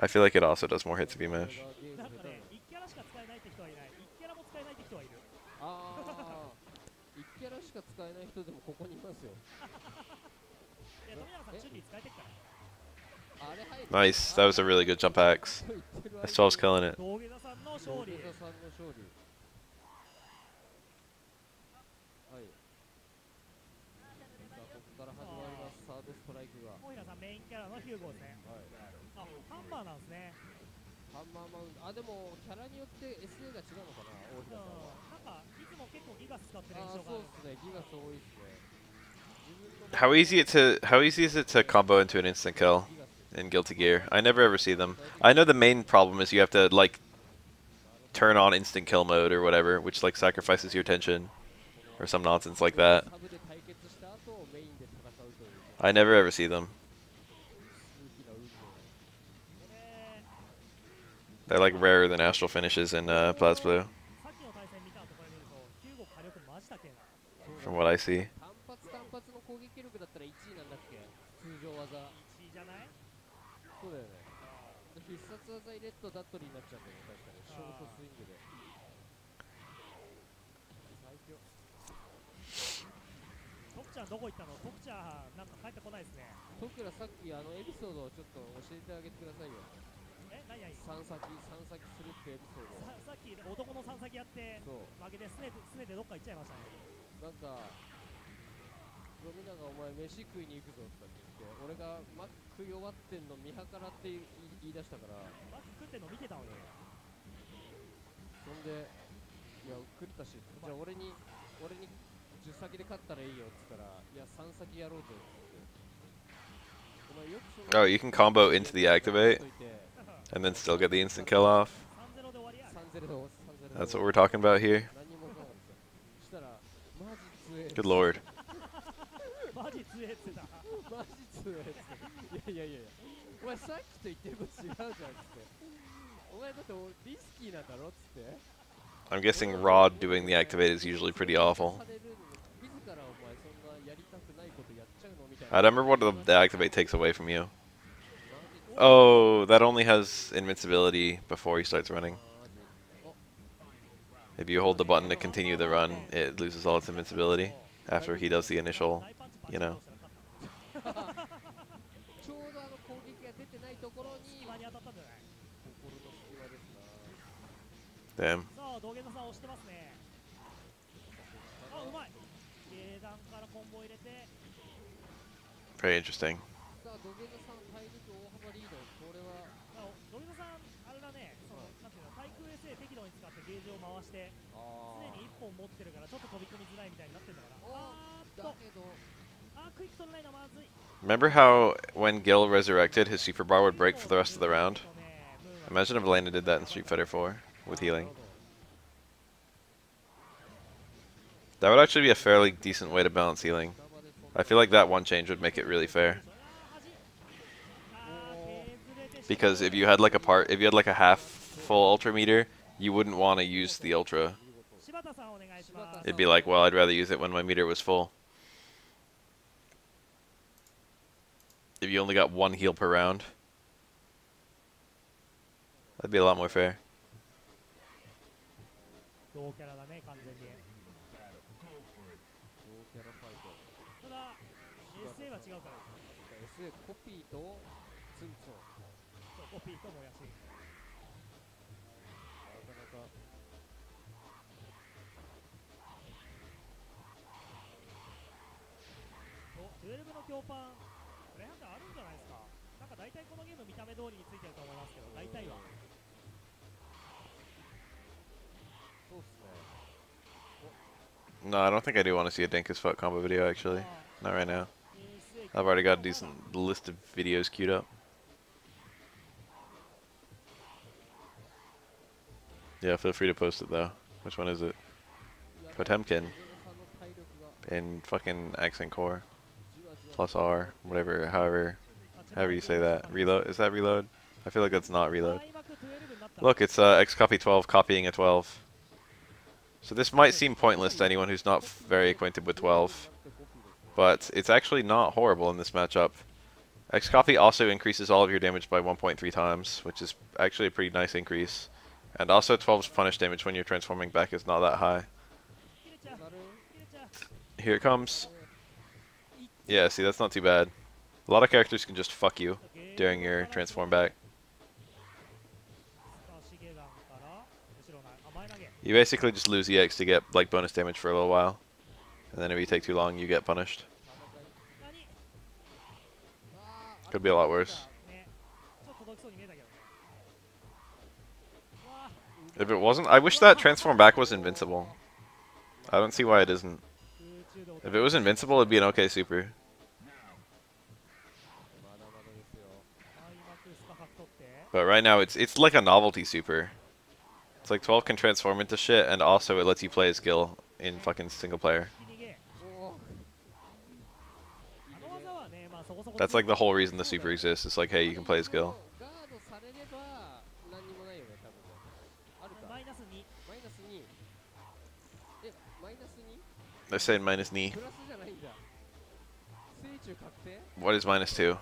S1: I feel like it also does more hits if you mash.
S3: なんかね、1キャラしか使えないって人はいない。1キャラも使えないって人はいる。
S2: ああ、1キャラしか使えない人でもここにいますよ。
S3: いや、富永さん、チュンリー使えてっから。
S2: あれ入る。
S1: Nice, that was a really good jump axe. S12's killing it.
S3: 土下座さんの勝利。
S2: 土下座さんの勝利。はい。さあここから始まります。サードストライクが。
S3: 大平さん、メインキャラのヒューゴーですね。
S2: はい。
S3: あ、ハンマーなんですね。
S2: ハンマーマウント。あ、でもキャラによって SA が違うのかな、大平さんは。
S3: なんか、いつも結構ギガス使ってる
S2: ああ、
S3: 印象がある。
S2: そうですね。ギガス多いですね。
S1: How easy is it to combo into an instant kill in Guilty Gear? I never ever see them. I know the main problem is you have to like turn on instant kill mode or whatever, which like sacrifices your tension or some nonsense like that.
S2: サブで対決した後メインで戦うという
S1: I never ever see them.
S2: 数奇な運命。
S1: They're like rarer than astral finishes in Plaz Blue,
S3: さっきの対戦見たところ見ると、ヒューゴ火力マジだけん。
S1: from what I see.
S2: 単発の攻撃力だったら1位なんだっけ、通常技。
S3: 1位じゃない？
S2: そうだよね。必殺技入れるとダットリーになっちゃうんだよね、確かに。ショートスイングで。最強。
S3: 徳ちゃんどこ行ったの？徳ちゃんなんか帰ってこないですね。
S2: 徳倉さっきエピソードをちょっと教えてあげてくださいよ。
S3: え、何々？
S2: 三先するってエピソード。
S3: さっき男の三先やって
S2: そう。
S3: 負けてすねてどっか行っちゃいましたね。
S2: なんか富永お前飯食いに行くぞとかって言って俺がマック食い終わってんの見計らって言い出したから
S3: マック食ってんの見てたのに。
S2: そんでいや食ったしじゃあ俺に10先で勝ったらいいよっつったらいや3先やろうぜっつってお前よくそんな
S1: Oh, you can combo into the activate and then still get the instant kill off.
S3: 3-0で終わりや。
S2: 3-0で3-0
S1: That's what we're talking about here.
S2: 何もそうなんですよしたらマジ強え
S1: Good lord.
S3: マジ強えっつってた。
S2: マジ強えっつっていやお前さっきと言ってること違うじゃんっつってお前だってリスキーなんだろっつって
S1: I'm guessing Rod doing the activate is usually pretty awful.
S2: 自らお前そんなやりたくないことやっちゃうのみたい
S1: I
S2: な
S1: don't remember what the activate takes away from you. Oh, that only has invincibility before he starts running. If you hold the button to continue the run, it loses all its invincibility after he does the initial, you know.
S2: ちょうど攻撃が出てないところに
S3: 隙間に当たったんじゃない。
S2: 心の隙間ですな
S1: Damn.
S3: さあ土下座さん押してますね。あ、うまい。下段からコンボ入れて。
S1: Very interesting.
S2: さあ土下座さん体力大幅リードこれは
S3: 土下座さんあれだね、そのなんていうの対空 SA 適度に使ってゲージを回して常に1本持ってるからちょっと飛び込みづらいみたいになってんだから。あーっと
S2: だけど
S3: クイック取れないのまずい。
S1: Remember how when Gil resurrected, his super bar would break for the rest of the round? Imagine if Elena did that in Street Fighter 4 with healing. That would actually be a fairly decent way to balance healing. I feel like that one change would make it really fair. Because if you had like a half full ultra meter, you wouldn't want to use the ultra. It'd be like, well, I'd rather use it when my meter was full. If you only got one heal per round, that'd be a lot more fair.
S3: 同キャラだね完全に。
S2: キャラファイト
S3: ただ SA は違うから。
S2: SA コピーとツンツン
S3: そうコピーともやし。
S2: なかなか
S3: お12の強パンレハンダあるんじゃないですか。なんか大体このゲーム見た目通りについてると思いますけど大体は。
S2: そうっすね
S1: No, I don't think I do want to see a Dink as fuck combo video actually. Not right now. I've already got a decent list of videos queued up. Yeah, feel free to post it though. Which one is it? Potemkin. In fucking accent core. Plus R. Whatever, however you say that. Reload? Is that reload? I feel like that's not reload. Look, it's X copy 12 copying a 12. So this might seem pointless to anyone who's not very acquainted with 12. But it's actually not horrible in this matchup. X copy also increases all of your damage by 1.3 times, which is actually a pretty nice increase. And also 12's punish damage when you're transforming back is not that high. Here it comes. Yeah, see, that's not too bad. A lot of characters can just fuck you during your transform back. You basically just lose EX to get like bonus damage for a little while. And then if you take too long, you get punished. Could be a lot worse. If it wasn't, I wish that transform back was invincible. I don't see why it isn't. If it was invincible, it'd be an okay super. But right now, it's like a novelty super. It's like 12 can transform into shit, and also it lets you play as Gil in fucking single player. That's like the whole reason the super exists. It's like, hey, you can play as Gil. They're saying minus knee. What is minus 2?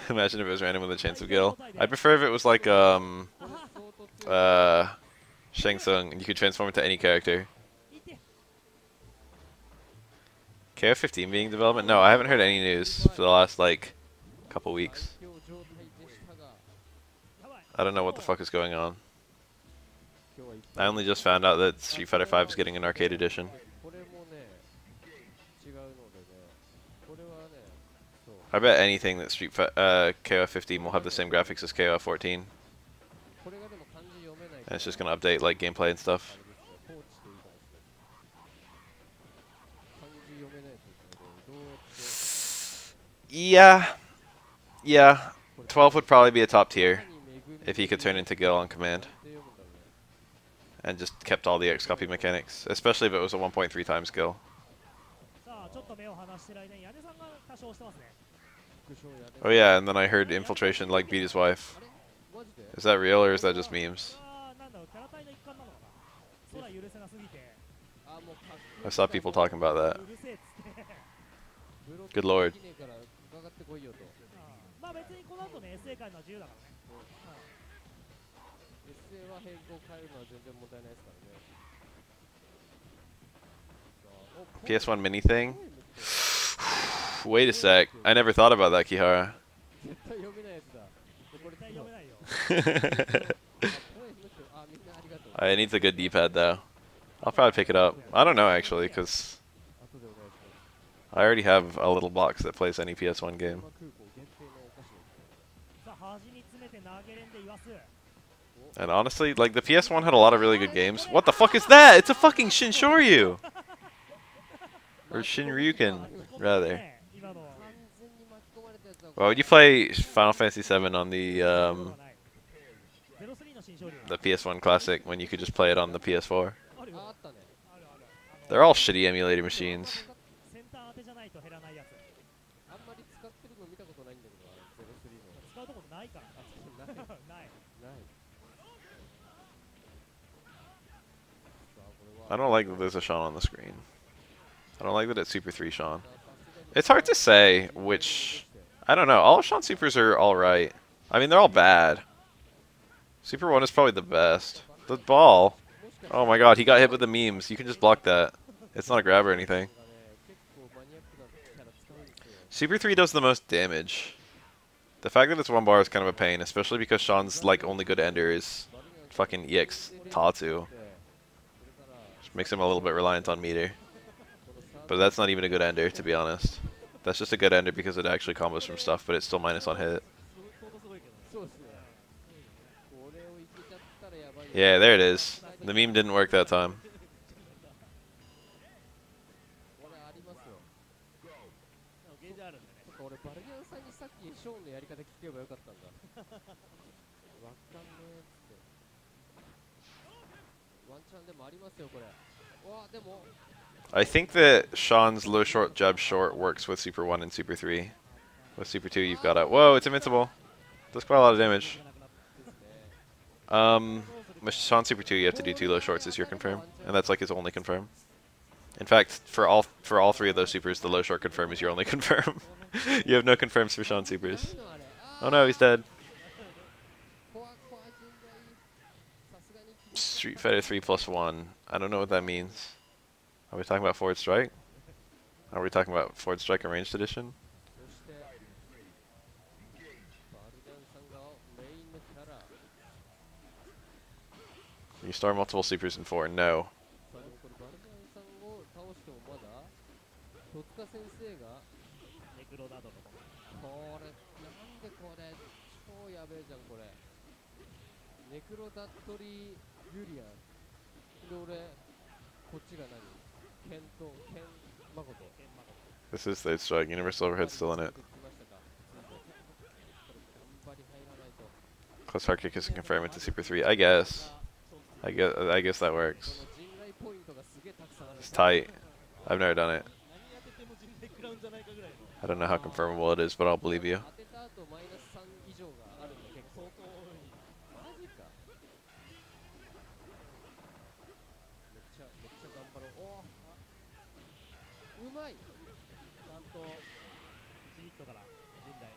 S1: Imagine if it was random with a chance of Gil. I prefer if it was like Shang Tsung and you could transform into any character. KF15 being in development? No, I haven't heard any news for the last like couple weeks. I don't know what the fuck is going on. I only just found out that Street Fighter 5 is getting an arcade edition.
S2: これもね違うのでねこれはねそう
S1: I bet anything that KOF 15 will have the same graphics as KOF 14,
S2: これがでも漢字読めないか
S1: and
S2: ら
S1: it's just gonna update like gameplay and stuff.
S2: あれですね放置していいかもしれない漢字読めないといけないけどどうやって
S1: Yeah, yeah. 12 would probably be a top tier if he could turn into Gil on command
S2: って読むんだろうね
S1: and just kept all the X copy mechanics, especially if it was a 1.3 times Gil.
S3: さあちょっと目を離してる間に屋根さんが多少してますね。
S1: Oh yeah, and then I heard Infiltration like beat his wife.
S2: マジで
S1: Is that real or is that just memes?
S3: あーなんだろうキャラ隊の一環なのかな。空許せなすぎて。
S2: あもう
S1: I saw people talking about that.
S3: うるせえっつって。
S2: ブロック
S1: Good lord.
S2: できねえからかかってこいよと
S3: まあ別にこの後ね SA 変えるのは自由だからね。
S2: SA は変更変えるのは全然問題ないですからね
S1: PS1 mini thing? Wait a sec. I never thought about that, Kihara.
S2: 絶対読めないやつだこれ
S3: 絶対読めないよ。
S1: It needs a good D-pad though. I'll probably pick it up. I don't know actually, because I already have a little box that plays any PS1 game.
S3: さあ端に詰めて投げれんで言わす。
S1: And honestly, like the PS1 had a lot of really good games. What the fuck is that? It's a fucking Shinshoryu! Or Shinryuken, rather.
S3: ね今の
S1: Why would you play Final Fantasy VII on the
S3: 03の新勝利。
S1: the PS1 Classic when you could just play it on the PS4?
S3: あるよ。
S2: あったね
S1: They're all shitty emulator machines.
S3: センター当てじゃないと減らないやつ。
S2: あんまり使ってるの見たことないんだけど03の
S3: 使うとこないから。
S2: ない
S3: ない。
S2: ないさあこれは
S1: I don't like that there's a Sean on the screen. I don't like that it's Super 3 Sean. It's hard to say which... I don't know. All of Sean's Supers are alright. I mean, they're all bad. Super 1 is probably the best. The ball... Oh my god, he got hit with the memes. You can just block that. It's not a grab or anything.
S2: がね結構マニアックなキャラ使うんですよ
S1: Super 3 does the most damage. The fact that it's one bar is kind of a pain, especially because Sean's like only good ender is fucking EX Tatsu. Which makes him a little bit reliant on meter. But that's not even a good ender, to be honest. That's just a good ender because it actually combos from stuff, but it's still minus on hit.
S2: そうですねこれをいけちゃったらやばいよ
S1: Yeah, there it is. The meme didn't work that time.
S2: これありますよ
S3: ゲージあるんでね。
S2: そっか俺バルニャンさんにさっきショーンのやり方聞けばよかったんだわかんねえっつってワンチャンでもありますよこれうわでも
S1: I think that Sean's low short jab short works with Super 1 and Super 3. With Super 2, you've got a... Whoa, it's invincible. Does quite a lot of damage.
S2: ですね
S1: With Sean Super 2, you have to do 2 low shorts as your confirm, and that's like his only confirm. In fact, for all 3 of those supers, the low short confirm is your only confirm. You have no confirms for Sean supers.
S2: 何のあれ
S1: Oh no, he's dead.
S2: 怖怖い順大さすがに
S1: Street Fighter 3 plus 1. I don't know what that means. Are we talking about Forward Strike? Are we talking about Forward Strike Arranged Edition?
S2: そしてバルニャンさんがメインのキャラ
S1: You store multiple supers in 4. No.
S2: さあでもこれバルニャンさんを倒してもまだ戸塚先生が
S3: ネクロなどのもの。
S2: これなんでこれ超やべえじゃんこれネクロダットリーユリアンで俺こっちが何ケンマコト
S1: This is Third Strike. Universal Overhead still in it.
S2: 出てきましたかこれ頑張り入らないと
S1: Close hard kick is a confirm into Super 3. I guess. I guess that
S2: こ
S1: works.
S2: の陣内ポイントがすげえたくさんある
S1: It's tight. I've never done it.
S3: 何当てても人類食らうんじゃないかぐらいの。
S1: I don't know how confirmable it is, but I'll believe you.
S2: 当てた後マイナス3以上があるんだ結構相当多いマジかめっちゃ頑張ろうおーうまい
S3: ちゃんと1ヒットから人類。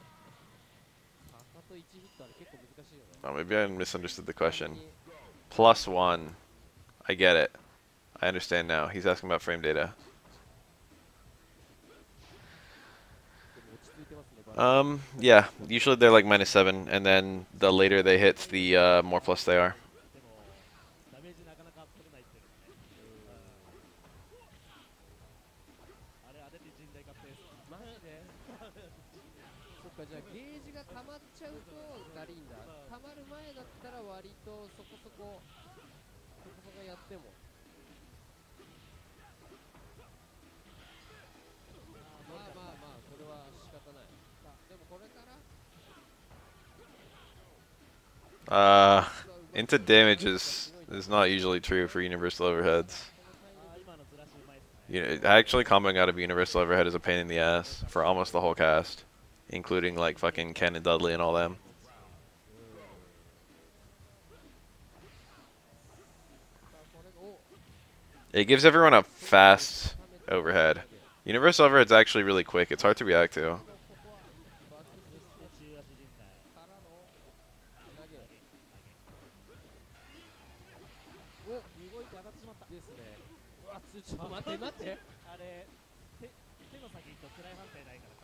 S2: 赤と1ヒットあれ結構難しいよね
S1: Oh, maybe I misunderstood the question. Plus 1. I get it. I understand now. He's asking about frame data.
S2: でも落ち着いてますねバル
S1: Yeah. Usually they're like -7, and then the later they hit, the more plus they are.
S3: でもダメージ
S2: うとだりんだ。溜まる前だったら割とそこそこやっても。まあまあまあ、それは仕方ない。でもこれから
S1: into damage is not usually true for universal overheads. You know, actually comboing out of universal overhead is a pain in the ass for almost the whole cast, including like fucking Ken and Dudley and all them. It gives everyone a fast overhead. Universal overhead's actually really quick. It's hard to react to.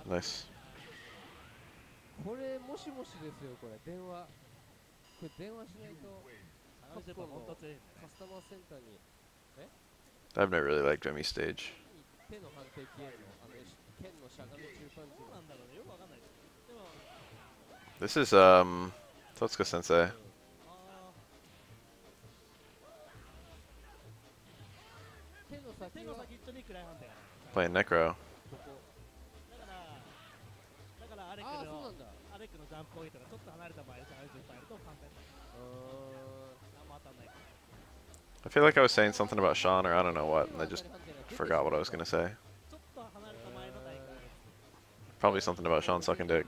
S1: Nice.
S2: これもしもしですよ、これ電話。これ電話しないとカプコンのカスタマーセンターに。
S1: I've never really liked Remy's stage.
S2: 手の判定消えるの、剣のしゃがみ中パンチなんだろうね、よくわかんない。でも
S1: This is Totsuka Sensei. Playing Necro.
S3: だからアレックのジャンプポイントがちょっと離れた場合でしゃがみ中パンやると簡単に何も当たんない。
S1: I feel like I was saying something about Sean or I don't know what, and I just forgot what I was gonna say. Probably something about Sean sucking dick.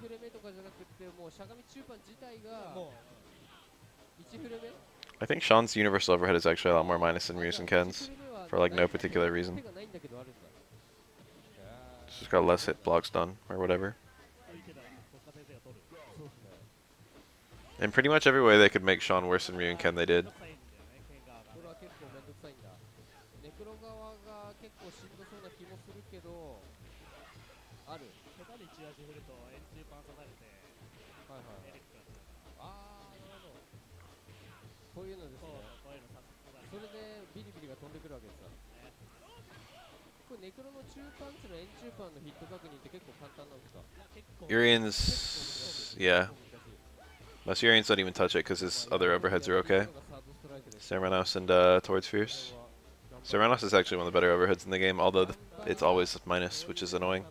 S1: I think Sean's universal overhead is actually a lot more minus than Ryu's and Ken's, for like no particular reason. Just got less hit blocks done, or whatever. In pretty much every way they could make Sean worse than Ryu and Ken, they did. Urian's, yeah. Most Urians don't even touch it because his other overheads are okay. Sermanos and towards Fierce. Sermanos is actually one of the better overheads in the game, although it's always minus, which is annoying.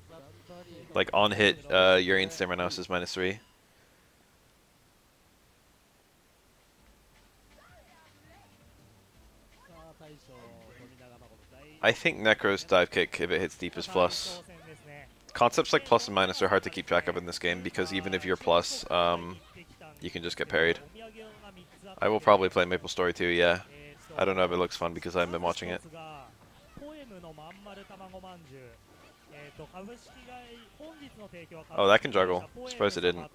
S1: Like on hit, Urian Sermanos is -3. I think Necro's dive kick, if it hits deep, is plus. Concepts like plus and minus are hard to keep track of in this game because even if you're plus, you can just get parried. I will probably play Maple Story 2, yeah. I don't know if it looks fun because I haven't been watching it. Oh, that can juggle. Surprised it didn't.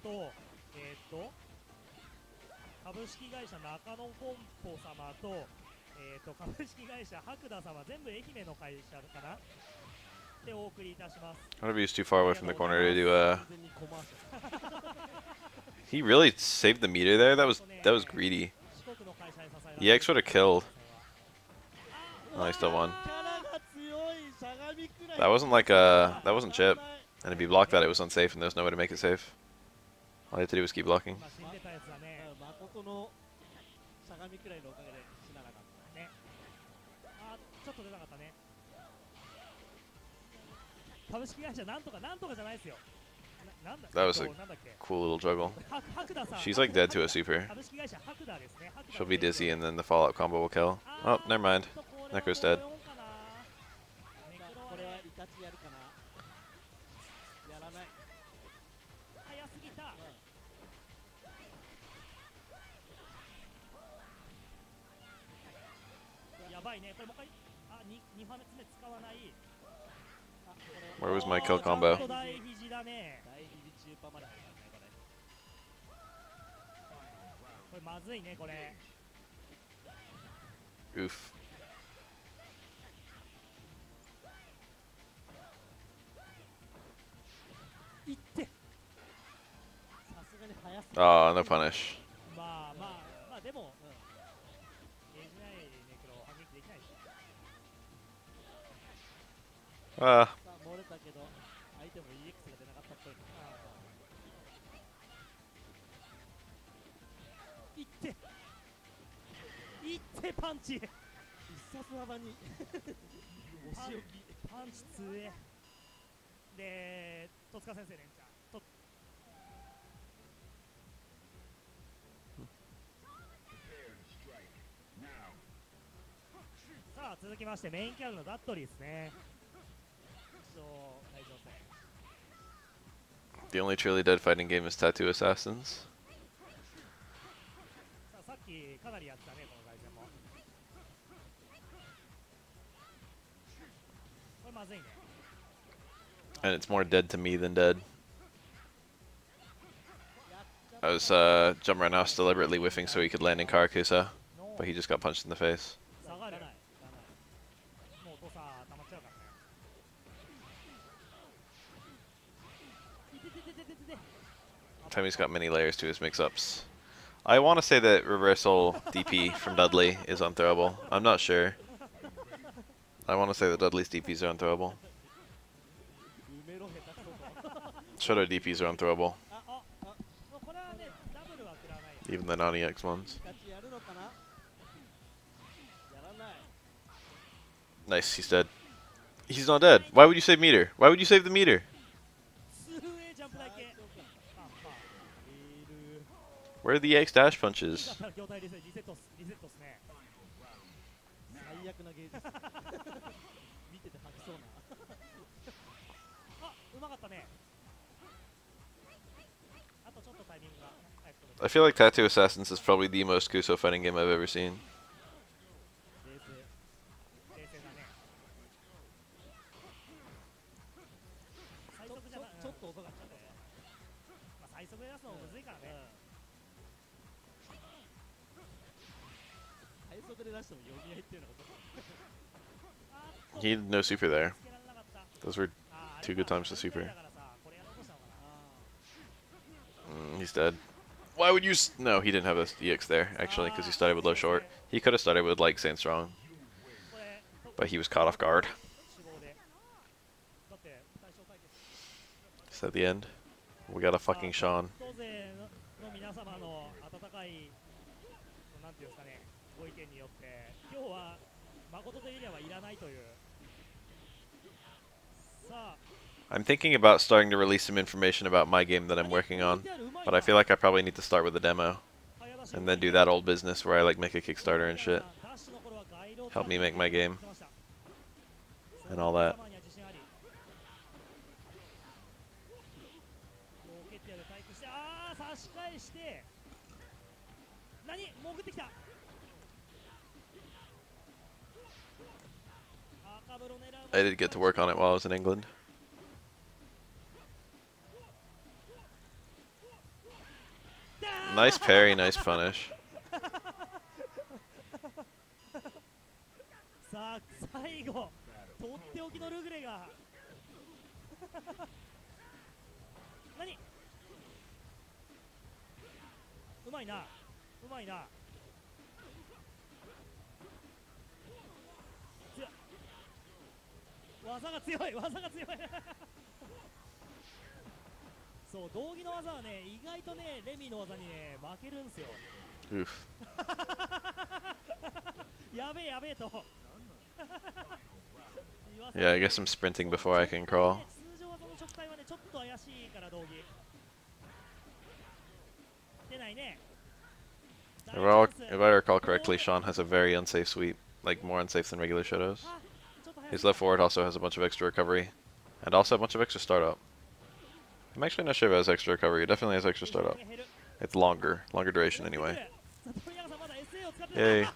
S1: Whenever he's too far away from the corner to do He really saved the meter there. That was greedy. EX would have killed. Oh, he still won. That wasn't like that wasn't chip. And if he blocked that, it was unsafe, and there's no way to make it safe. All he had to do was keep blocking. That was a cool little juggle. She's like dead to a super. She'll be dizzy and then the fallout combo will kill. Oh, never mind. Necro's dead. Where was my kill combo? Oof. Oh, no punish.
S3: えパンチ
S2: 必殺技にお仕置き。
S3: パンチ強えで戸塚先生連チャンとさあ続きましてメインキャラのダットリーですね。会場戦
S1: The only truly dead fighting game is Tattoo Assassins.
S3: さっきかなりやったねこの対戦も。これまずいね。
S1: And it's more dead to me than dead. I was jumping around house deliberately whiffing so he could land in Karakusa, but he just got punched in the face.
S3: 下がるもう音さ溜まっちゃうからね。
S1: Timmy's got many layers to his mix-ups. I want to say that reversal DP from Dudley is unthrowable. I'm not sure. I want to say that Dudley's DPs are unthrowable. Shoto DPs are unthrowable. Even the non-EX ones. Nice, he's dead. He's not dead. Why would you save meter? Why would you save the meter? Where are the EX dash punches?
S2: 最悪なゲージ見てて吐きそうな。
S3: あ、うまかったね。あとちょっとタイミングが早く飛ぶ。
S1: I feel like Tattoo Assassins is probably the most Kuso fighting game I've ever seen.
S3: 冷静だね。最速じゃな
S2: ちょっと遅かったね。
S3: まあ最速で出すのもむずいからね。
S2: 最速で出しても読み合いっていうのがちょっと。
S1: He had no super there. Those were 2 good times to super. He's dead. Why would you no, he didn't have a EX there, actually, because he started with low short. He could have started with, like, Saint Strong. But he was caught off guard. Just at the end. We got a fucking Sean.
S3: 当勢の皆様の温かいなんていうんですかね、ご意見によって今日は誠とエリアはいらないという。さあ
S1: I'm thinking about starting to release some information about my game that I'm working on, but I feel like I probably need to start with a demo, and then do that old business where I like make a Kickstarter and shit. Help me make my game, and all that.
S3: あー差し返して何潜ってきた。
S1: I did get to work on it while I was in England. Nice parry, nice punish.
S3: さあ最後とっておきのルグレが何うまいなうまいな。技が強い技が強いそう道着の技はね意外とねレミの技にね負けるんすよ。
S1: Oof.
S3: やべえやべえと
S1: Yeah, I guess I'm sprinting before I can crawl.
S3: 通常技の直体はねちょっと怪しいから道着出ないね。
S1: If I recall correctly, Sean has a very unsafe sweep, like more unsafe than regular Shotos. His left forward also has a bunch of extra recovery, and also a bunch of extra startup. I'm actually not sure if it has extra recovery. It definitely has extra startup. It's longer duration anyway. Yay.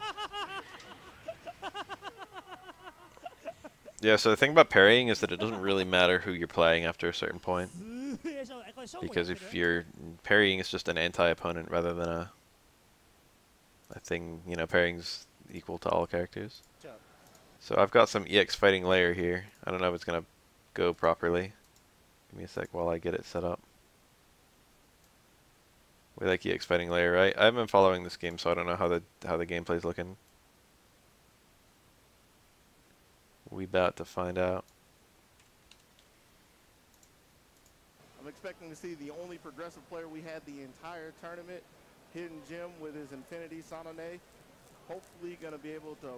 S1: Yeah, so the thing about parrying is that it doesn't really matter who you're playing after a certain point. Because if you're parrying, it's just an anti-opponent rather than a thing, you know, parrying's equal to all characters. So I've got some EX fighting layer here. I don't know if it's gonna go properly. Give me a sec while I get it set up. We like EX fighting layer, right? I haven't been following this game, so I don't know how the gameplay's looking. We about to find out.
S4: I'm expecting to see the only progressive player we had the entire tournament, Hidden Gem with his Infinity Sanone. hopefully going to be able to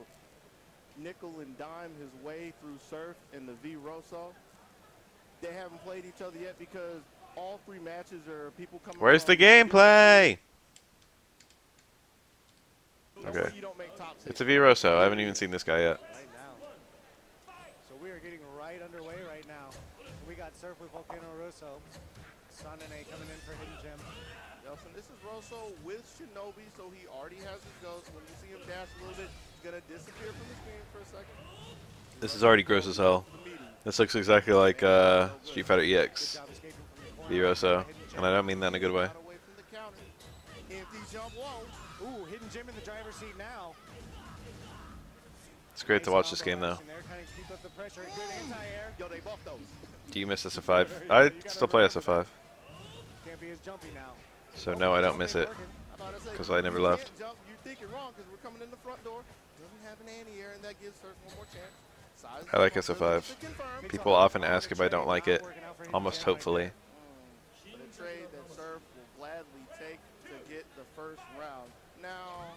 S4: nickel and dime his way through Surf and the V Rosso. They haven't played each other yet because all 3 matches are people coming.
S1: Where's the gameplay? Okay. It's a V Rosso. I haven't even seen this guy yet.
S5: Right now. So we are getting right underway right now. We got Surf with Volcano Rosso. Sanane coming in for Hidden Gem.
S4: Nelson, this is Rosso with Shinobi, so he already has his ghost. When you see him dash a little bit, he's going to disappear from the screen for a second.
S1: This is already gross as hell. This looks exactly like Street Fighter EX V Rosso, and I don't mean that in a good way.
S5: Ooh, Hidden Gem in the driver's seat now.
S1: It's great to watch this game though. Do you miss SF5? I still play SF5. So no, I don't miss it because I never left.
S4: You're thinking wrong because we're coming in the front door. Doesn't have an anti-air, and that gives Surf one more chance.
S1: I like SF5. People often ask if I don't like it, almost hopefully.
S4: But a trade that Surf will gladly take to get the first round. Now,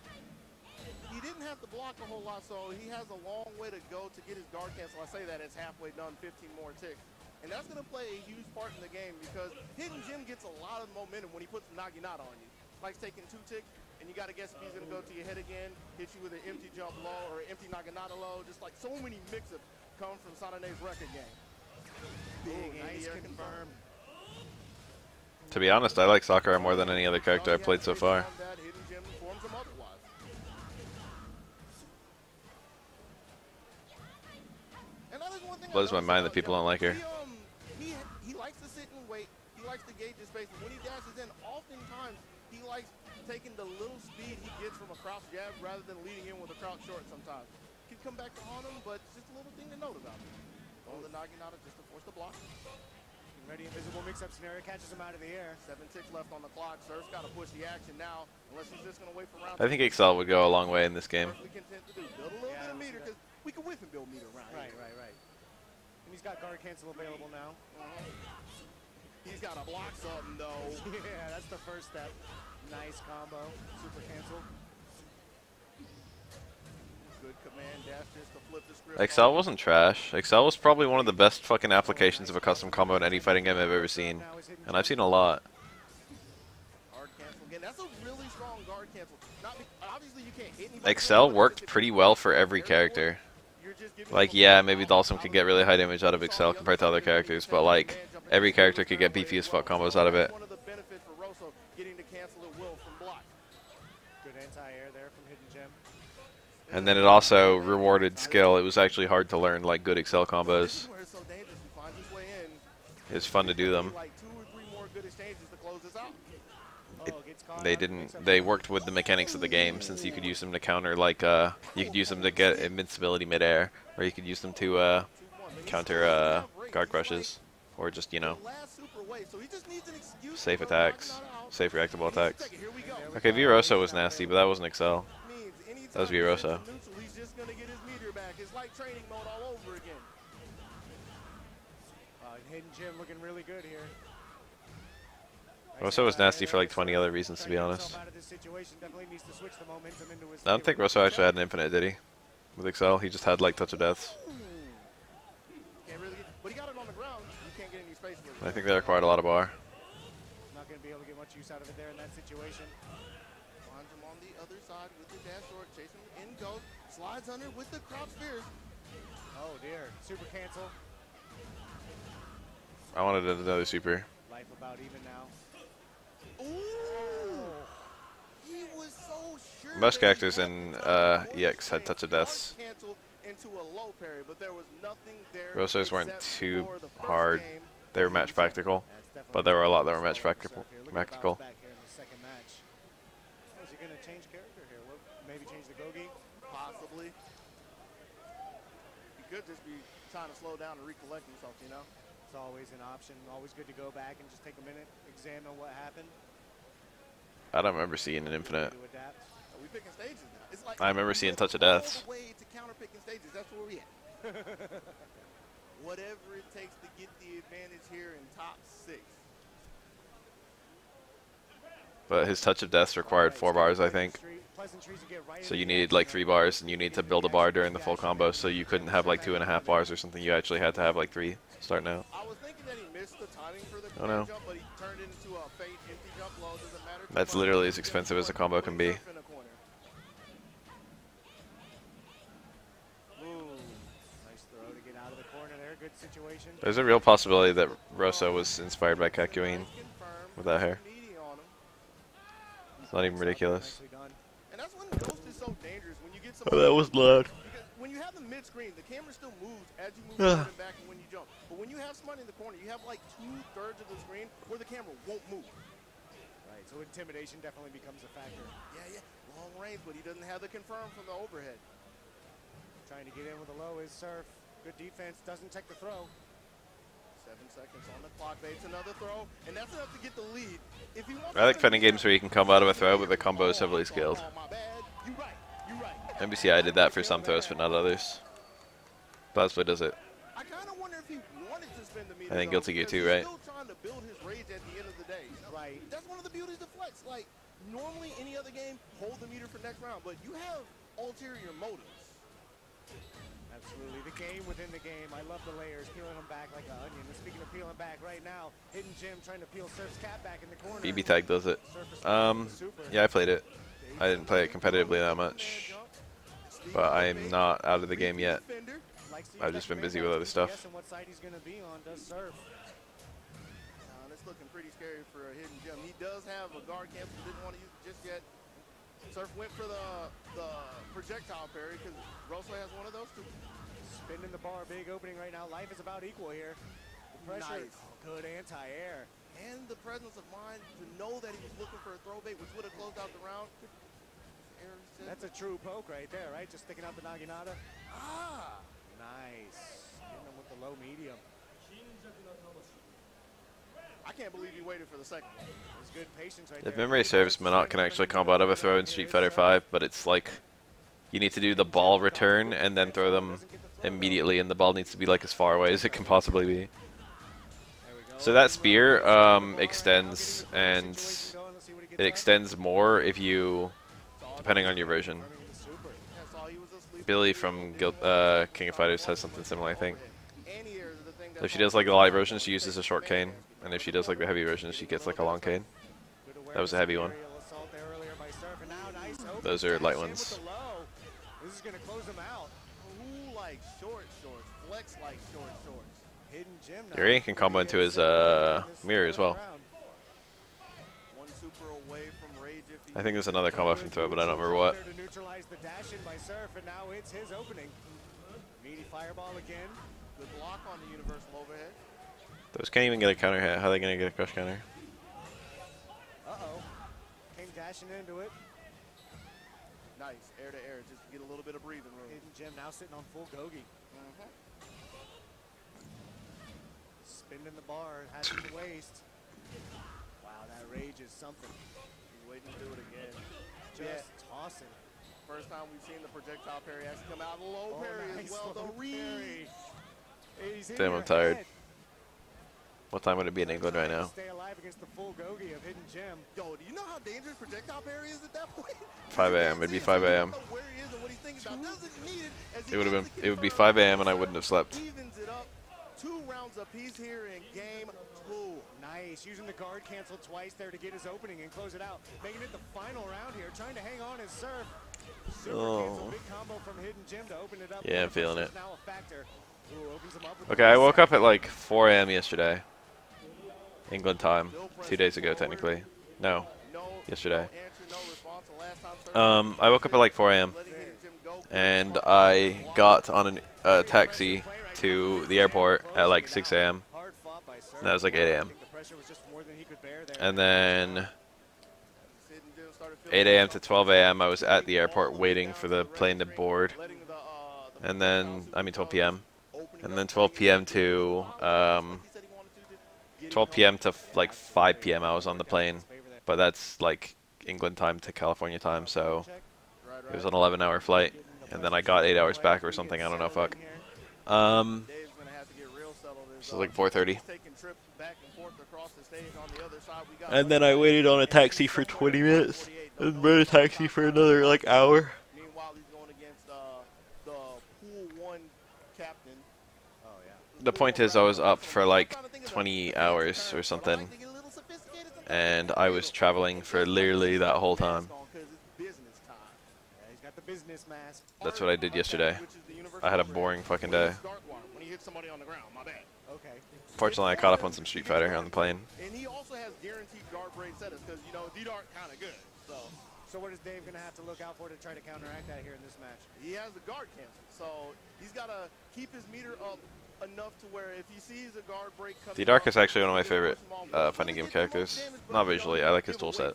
S4: he didn't have to block a whole lot, so he has a long way to go to get his guard cancel. I say that it's halfway done, 15 more ticks. And that's going to play a huge part in the game because Hidden Gem gets a lot of momentum when he puts Naginata on you. Likes taking 2 ticks, and you got to guess if he's going to go to your head again, hit you with an empty jump low or empty Naginata low. Just like so many mix-ups come from Sanane's record game. Big nice confirmed.
S1: To be honest, I like Sakura more than any other character I've played so far. Blows my mind that people don't like her.
S4: He likes to sit and wait. He likes to gauge his space. When he dashes in, oftentimes he likes taking the little speed he gets from a crouch jab rather than leading in with a crouch short sometimes. Can come back to haunt him, but it's just a little thing to note about him. On the Naginata just to force the block.
S5: Ready invisible mix-up scenario, catches him out of the air.
S4: 7 ticks left on the clock. Surf's got to push the action now, unless he's just going to wait for round.
S1: I think Excel would go a long way in this game.
S4: Build a little bit of meter because we can whiff and build meter around
S5: here. Right. And he's got guard cancel available now.
S4: He's got to block something though.
S5: Yeah, that's the first step. Nice combo, super cancel.
S4: Good command dash just to flip the script.
S1: Excel wasn't trash. Excel was probably one of the best fucking applications of a custom combo in any fighting game I've ever seen. And I've seen a lot.
S4: Guard cancel again. That's a really strong guard cancel. Obviously you can't hit anybody.
S1: Excel worked pretty well for every character. Like, yeah, maybe Dhalsim could get really high damage out of Excel compared to other characters, but like, every character could get beefy as fuck combos out of it.
S4: One of the benefits for Rosso getting to cancel at will from block.
S5: Good anti-air there from Hidden Gem.
S1: And then it also rewarded skill. It was actually hard to learn like good Excel combos. It's fun to do them. They worked with the mechanics of the game, since you could use them to counter like you could use them to get invincibility midair, or you could use them to counter guard crushes, or just, you know, safe attacks, safe reactable attacks. Okay, V Rosso was nasty, but that wasn't Excel. That was V Rosso.
S5: Hidden Gem looking really good here.
S1: Rosso was nasty for like 20 other reasons, to be honest. I don't think Rosso actually had an infinite, did he? With Excel, he just had like touch of deaths. I think they required a lot of bar.
S5: Not going to be able to get much use out of it there in that situation.
S4: Finds him on the other side with the dash short, chasing him in goes, slides under with the crouch spears.
S5: Oh dear, super cancel.
S1: I wanted another super.
S5: Life about even now.
S4: Ooh. He was so sure.
S1: Most characters in EX had touch of deaths. Rossos weren't too hard. They were match practical, but there were a lot that were match practical.
S5: Is he going to change character here? Maybe change the Gogi?
S4: Possibly. He could just be trying to slow down and recollect himself, you know?
S5: It's always an option. Always good to go back and just take a minute, examine what happened.
S1: I don't remember seeing an infinite.
S4: We picking stages now. It's like
S1: I remember seeing touch of deaths.
S4: all the way to counter picking stages. That's where we at. Whatever it takes to get the advantage here in top 6.
S1: But his touch of deaths required 4 bars, I think.
S5: Pleasantries to get right
S1: So
S5: into
S1: you
S5: the
S1: needed
S5: action
S1: like
S5: there.
S1: 3 bars, and you need to build a bar during the full combo, so you couldn't have like 2.5 bars or something. You actually had to have like 3 starting out.
S4: I was thinking that he missed the timing for the
S1: Oh no.
S4: jump, but he turned it into a fake empty jump low. Doesn't matter too
S1: That's
S4: much.
S1: literally as expensive as a combo can be.
S4: Surf in a corner.
S5: Ooh, nice throw to get out of the corner there. Good situation.
S1: There's a real possibility that Rosso was inspired by Kakyoin with that hair.
S4: Meaty on him.
S1: It's not even ridiculous.
S5: Nicely done.
S4: And that's when Ghost is so dangerous. When you get some.
S1: Oh, that was loud.
S4: Because when you have the mid screen, the camera still moves as you move forward and back and when you jump. But when you have somebody in the corner, you have like 2/3 of the screen where the camera won't move.
S5: Right, so intimidation definitely becomes a factor.
S4: Yeah. Long range, but he doesn't have the confirm from the overhead.
S5: Trying to get in with a low is Surf. Good defense, doesn't take the throw.
S4: 7 seconds on the clock, baits another throw, and that's enough to get the lead. If you want
S1: I like fighting games where you can combo out of a throw, but the combo is heavily skilled.
S4: my bad. You right.
S1: MBCI did that for some throws, but not others. Blasplay does it.
S4: I kind of wonder if he wanted to spend the meter.
S1: I think
S4: though,
S1: Guilty Gear
S4: because
S1: 2, right?
S4: He's still trying to build his rage at the end of the day.
S5: Right.
S4: That's one of the beauties of Flex. Like, normally any other game, hold the meter for next round, but you have ulterior motives.
S5: Absolutely, the game within the game. I love the layers, peeling them back like an onion. And speaking of peeling back right now, Hidden Gem trying to peel Surf's cap back in the corner.
S1: BB Tag does it. Yeah, I played it. I didn't play it competitively that much, but I'm not out of the game yet. I've just been busy with other stuff.
S5: Guessing what side he's going to be on does Surf.
S4: It's looking pretty scary for a Hidden Gem. He does have a guard cancel, didn't want to use it just yet. Surf went for the projectile parry because Rosso has one of those too.
S5: Spinning the bar, big opening right now. Life is about equal here. The pressure,
S4: Nice.
S5: good anti-air.
S4: And the presence of mind to know that he was looking for a throw bait, which would have closed out the round.
S5: That's a true poke right there, right? Just sticking out the Naginata.
S4: Ah!
S5: Nice. Hitting him with the low medium.
S4: I can't believe he waited for the second one.
S5: It's good patience right
S1: If
S5: there.
S1: memory serves, Monot can actually combo out of a throw in Street Fighter 5, but it's like you need to do the ball return and then throw them immediately, and the ball needs to be like as far away as it can possibly be. So that spear extends, and it extends more if you, depending on your version. Billy from King of Fighters has something similar, I think. So if she does like the light version, she uses a short cane, and if she does like the heavy version, she gets like a long cane. That was a heavy one. Those are light ones.
S5: This is going to close him out.
S4: Who like short shorts? Flex like short shorts.
S5: Hidden Gem now.
S1: Yuri can combo into his mirror as well.
S4: One super away from rage if he
S1: I think there's another combo from throw, but I don't remember what.
S5: To neutralize the dash in by Surf, and now it's his opening. Meaty fireball again.
S4: Good block on the universal overhead.
S1: Those can't even get a counter hit. How are they going to get a crush counter?
S5: Uh-oh. Came dashing into it.
S4: Nice, air to air, just to get a little bit of breathing room.
S5: Hidden Gem now sitting on full Gogi. Spinning the bar, has it to waste. Wow, that rage is something.
S4: He's waiting to do it again.
S5: Just tossing.
S4: First time we've seen the projectile parry actually come out. Low parry
S5: nice
S4: as well.
S5: low
S4: The read.
S5: He's in
S1: Damn,
S5: your
S1: I'm tired.
S5: head.
S1: What time would it be in England right now?
S5: Stay alive against the full Gogi of Hidden Gem.
S4: Yo, do you know how dangerous projectile parry is at that point?
S1: 5 a.m. It'd be 5 a.m.
S4: Where he is and what he's thinking about. Doesn't need it. As he
S1: It would have
S4: gets
S1: been.
S4: the
S1: It would be
S4: confirm.
S1: 5 a.m. and I wouldn't have slept.
S4: Evens it up. 2 rounds apiece here in game 2.
S5: Nice, using the guard cancel twice there to get his opening and close it out. Making it the final round here, trying to hang on his Surf. Super cancel, big combo from Hidden Gem to open it up.
S1: Yeah, I'm feeling it.
S5: Now a factor. Ooh, opens him up with
S1: Okay,
S5: the
S1: I woke up at like 4 a.m. yesterday. England time. 2 days ago, technically. No, yesterday.
S4: Answer, no response. The last time
S1: I woke up at like 4 a.m.
S4: letting Hidden Gem go.
S1: and I got on a taxi to the airport at like 6 a.m.
S5: hard fought by Surf.
S1: And that was like 8 a.m.
S5: I think the pressure was just more than he could bear there.
S1: And then
S4: Hidden Gem started feeling
S1: 8 a.m. to 12 a.m. I was at the airport waiting for the plane to board.
S4: letting the
S1: And then, 12 p.m. And then 12 p.m. to 12 p.m. to like 5 p.m. I was on the plane, but that's like England time to California time, so it was an 11-hour flight, and then I got 8 hours back or something. I don't know, fuck.
S4: Dave's gonna have to get real settled.
S1: So like 4:30.
S4: He's taking trips back and forth across the stage on the other side. We got
S1: And then I waited on a taxi for 20 minutes.
S4: 48
S1: And rent a taxi for another like hour.
S4: Meanwhile, he's going against the Pool 1 captain.
S5: Oh, yeah.
S1: The point is, I was up for like 20 hours or something, and I was traveling for literally that whole time.
S5: Yeah, he's got the business mask.
S1: That's what I did yesterday. I had a boring fucking day.
S4: When he hits somebody on the ground, my bad.
S5: Okay.
S1: Fortunately, I caught up on some Street Fighter on the plane.
S4: And he also has guaranteed guard break setups because, you know, D-Dart kind of good.
S5: So what is Dave going to have to look out for to try to counteract that here in this match?
S4: He has the guard cancel. So he's got to keep his meter up enough to where if he sees a guard break coming
S1: D-Dark is actually one of my favorite fighting game characters. Not visually, I like his toolset.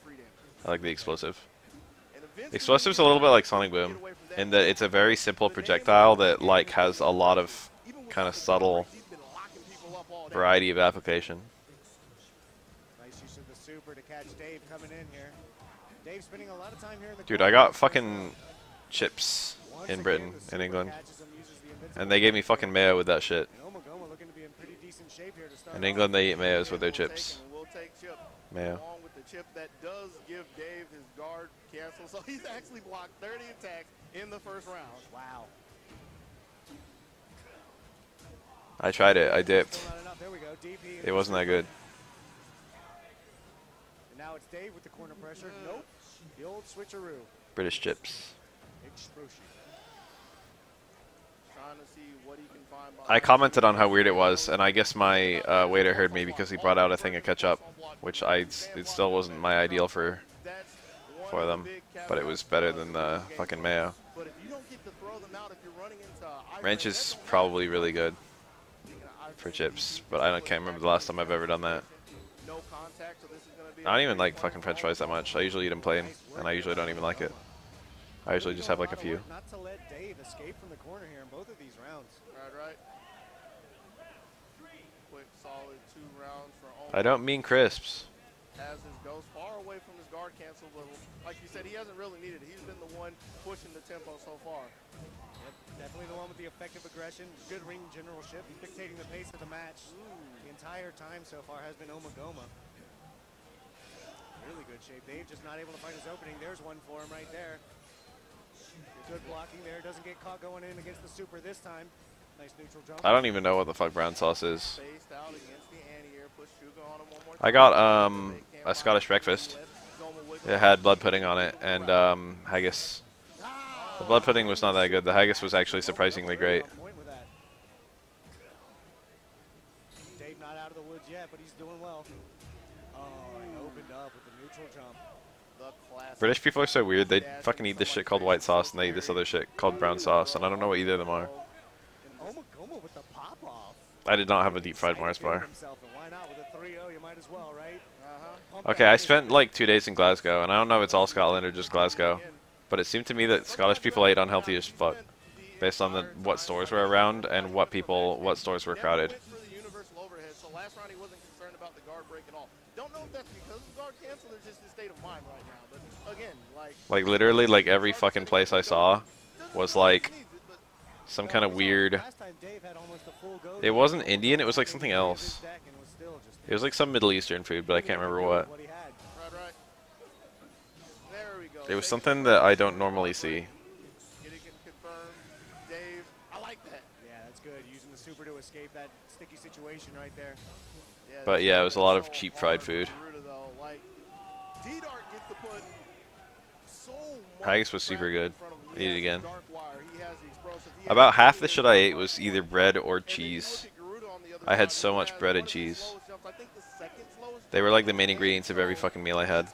S1: I like the explosive. The explosive's a little bit like Sonic Boom, in that it's a very simple projectile that like has a lot of kind of subtle variety of application.
S5: Nice use of the super to catch Dave coming in here. Dave spending a lot of time here in the
S1: Dude, I got fucking chips in Britain, in England, and they gave me fucking mayo with that shit. In England, they eat mayos with their chips. Mayo.
S4: Along with the chip that does give Dave his guard cancel. So he's actually blocked 30 attacks in the first round.
S5: Wow.
S1: I tried it. I dipped.
S5: There we go. DP.
S1: It wasn't that good.
S5: And now it's Dave with the corner pressure. Nope. The old switcheroo.
S1: British chips.
S5: Explosive.
S4: Trying to see what he can find behind
S1: I commented on how weird it was, and I guess my waiter heard me because he brought out a thing of ketchup, which it still wasn't my ideal for them, but it was better than the fucking mayo.
S4: But if you don't get to throw them out, if you're running into
S1: Ranch is probably really good for chips, but I can't remember the last time I've ever done that.
S4: no contact, so this is going to be
S1: I don't even like fucking French fries that much. I usually eat them plain, and I usually don't even like it. I usually just have like a few.
S5: Not to let Dave escape from the corner here in both of these rounds.
S4: right. Quick, solid 2 rounds for Owen.
S1: I don't mean crisps.
S4: As his goes far away from his guard cancel, but like you said, he hasn't really needed it. He's been the one pushing the tempo so far.
S5: Yep, definitely the one with the effective aggression, good ring generalship, dictating the pace of the match. The entire time so far has been Omagoma. Really good shape. Dave just not able to find his opening. There's one for him right there. Good blocking there. Doesn't get caught going in against the super this time. Nice neutral jump.
S1: I don't even know what the fuck brown sauce is.
S4: Spaced out against the anti-air, push Shuga on him one more time.
S1: I got a Scottish breakfast. It had blood pudding on it and haggis. The blood pudding was not that good. The haggis was actually surprisingly great.
S5: Dave not out of the woods yet, but he's doing well. Oh, and opened up with the neutral jump.
S1: British people are so weird. They fucking eat this shit called white sauce and they eat this other shit called brown sauce, and I don't know what either of them are.
S5: Omagoma with the pop-off.
S1: I did not have a deep fried Mars bar.
S5: Why not? With a 3-0, you might as well, right?
S1: Okay, I spent like 2 days in Glasgow, and I don't know if it's all Scotland or just Glasgow, but it seemed to me that Scottish people ate unhealthy as fuck, based on what stores were around and what stores were crowded.
S4: Last round he wasn't concerned about the guard break at all. Don't know if that's because of the guard cancel or just his state of mind right now. But again,
S1: like literally, like every fucking place I saw was like some kind of weird. It wasn't Indian. It was like something else. It was like some Middle Eastern food, but I can't remember what. It was something that I don't normally see.
S4: Getting it confirmed. Dave, I like that.
S5: Yeah, that's good. Using the super to escape that sticky situation right there.
S1: But yeah, it was a lot of cheap fried food. Haggis was super good. I eat it again. About half the shit I ate was either bread or cheese. I had so much bread and cheese. They were like the main ingredients of every fucking meal I had.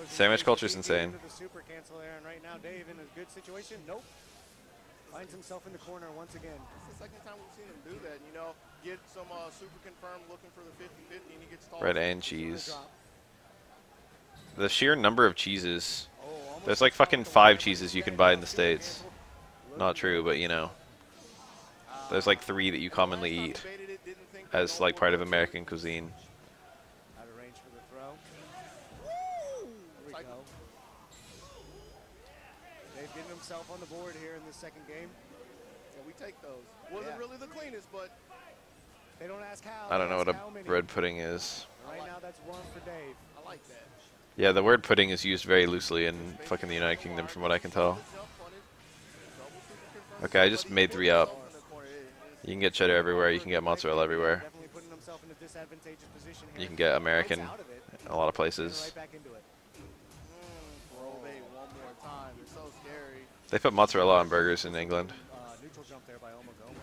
S1: Sandwich culture's insane.
S5: Super cancel there, and right now Dave in a good situation. Nope. Finds himself in the corner once again.
S4: It's the second time we've seen him do that. You know, get some super confirmed looking for the 50-50, and he gets
S1: bread and cheese. The sheer number of cheeses. There's like fucking 5 cheeses you can buy in the States. Not true, but you know. There's like 3 that you commonly eat as like part of American cuisine.
S5: Out of range for the throw. Here we go. Dave getting himself on the board here in the second game.
S4: So we take those. Wasn't really the cleanest, but
S5: They don't ask how.
S1: I don't
S5: they
S1: know
S5: ask
S1: what a
S5: how many.
S1: bread pudding is.
S5: Right now, that's one for Dave.
S4: I like that.
S1: Yeah, the word pudding is used very loosely in fucking the United Kingdom, from what I can tell. Okay, I just made 3 up. You can get cheddar everywhere. You can get mozzarella everywhere.
S5: Definitely putting himself in a disadvantageous position here.
S1: You can get American
S5: Gets out of it,
S1: in a lot of places.
S5: right back into it.
S4: Throw bait one more time. It's so scary.
S1: They put mozzarella on burgers in England.
S5: Neutral jump there by Omogoma.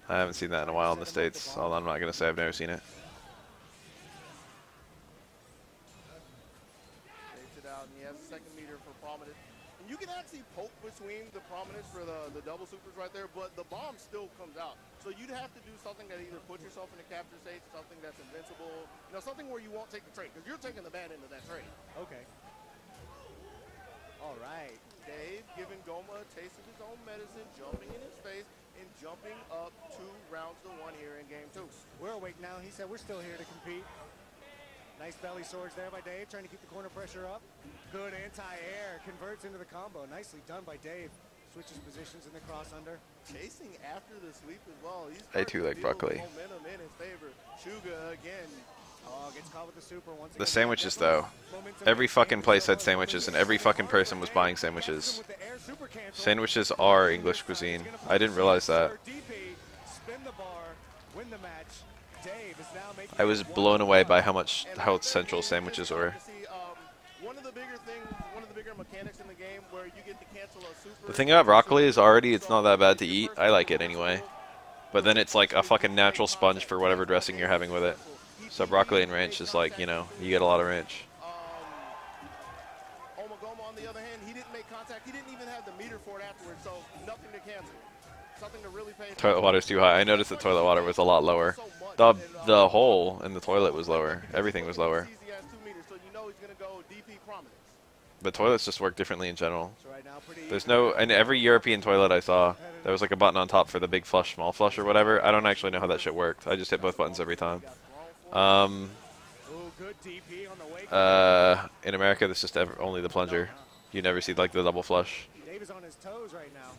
S1: I haven't seen that in a while in the States, although I'm not going to say I've never seen it.
S4: Takes it out, and he has a second meter for prominence. And you can actually poke between the prominence for the double supers right there, but the bomb still comes out. So you'd have to do something that either puts yourself in a capture stage, something that's invincible, you know, something where you won't take the trade, because you're taking the bad end of that trade.
S5: Okay. All right.
S4: Dave giving Goma a taste of his own medicine, jumping in his face, and jumping up 2 rounds to 1 here in game 2.
S5: We're awake now. He said we're still here to compete. Nice belly swords there by Dave, trying to keep the corner pressure up. Good anti-air, converts into the combo. Nicely done by Dave. Switches positions in the cross under.
S4: Chasing after the sweep as well. He's
S1: I too like broccoli.
S4: momentum in his favor. Suga again.
S5: Gets caught with the super once
S1: The
S5: again.
S1: sandwiches, though. Every fucking place had sandwiches, and every fucking person was buying sandwiches. Sandwiches are English cuisine. I didn't realize that. I was blown away by how central sandwiches were.
S4: One of the bigger things, one of the bigger mechanics in the game where you get to cancel a super.
S1: The thing about broccoli is it's not that bad to eat. I like it anyway. But then it's like a fucking natural sponge for whatever dressing you're having with it. So broccoli and ranch is like, you know, you get a lot of ranch.
S4: Omogoma, on the other hand, he didn't make contact. He didn't even have the meter for it afterwards, so nothing to cancel. Something to really pay attention.
S1: Toilet water's too high. I noticed the toilet water was a lot lower. The hole in the toilet was lower. Everything was lower. The toilets just work differently in general. There's no, in every European toilet I saw, there was like a button on top for the big flush, small flush, or whatever. I don't actually know how that shit worked. I just hit both buttons every time. In America, there's just only the plunger. You never see like the double flush.
S5: Dave is on his toes right now.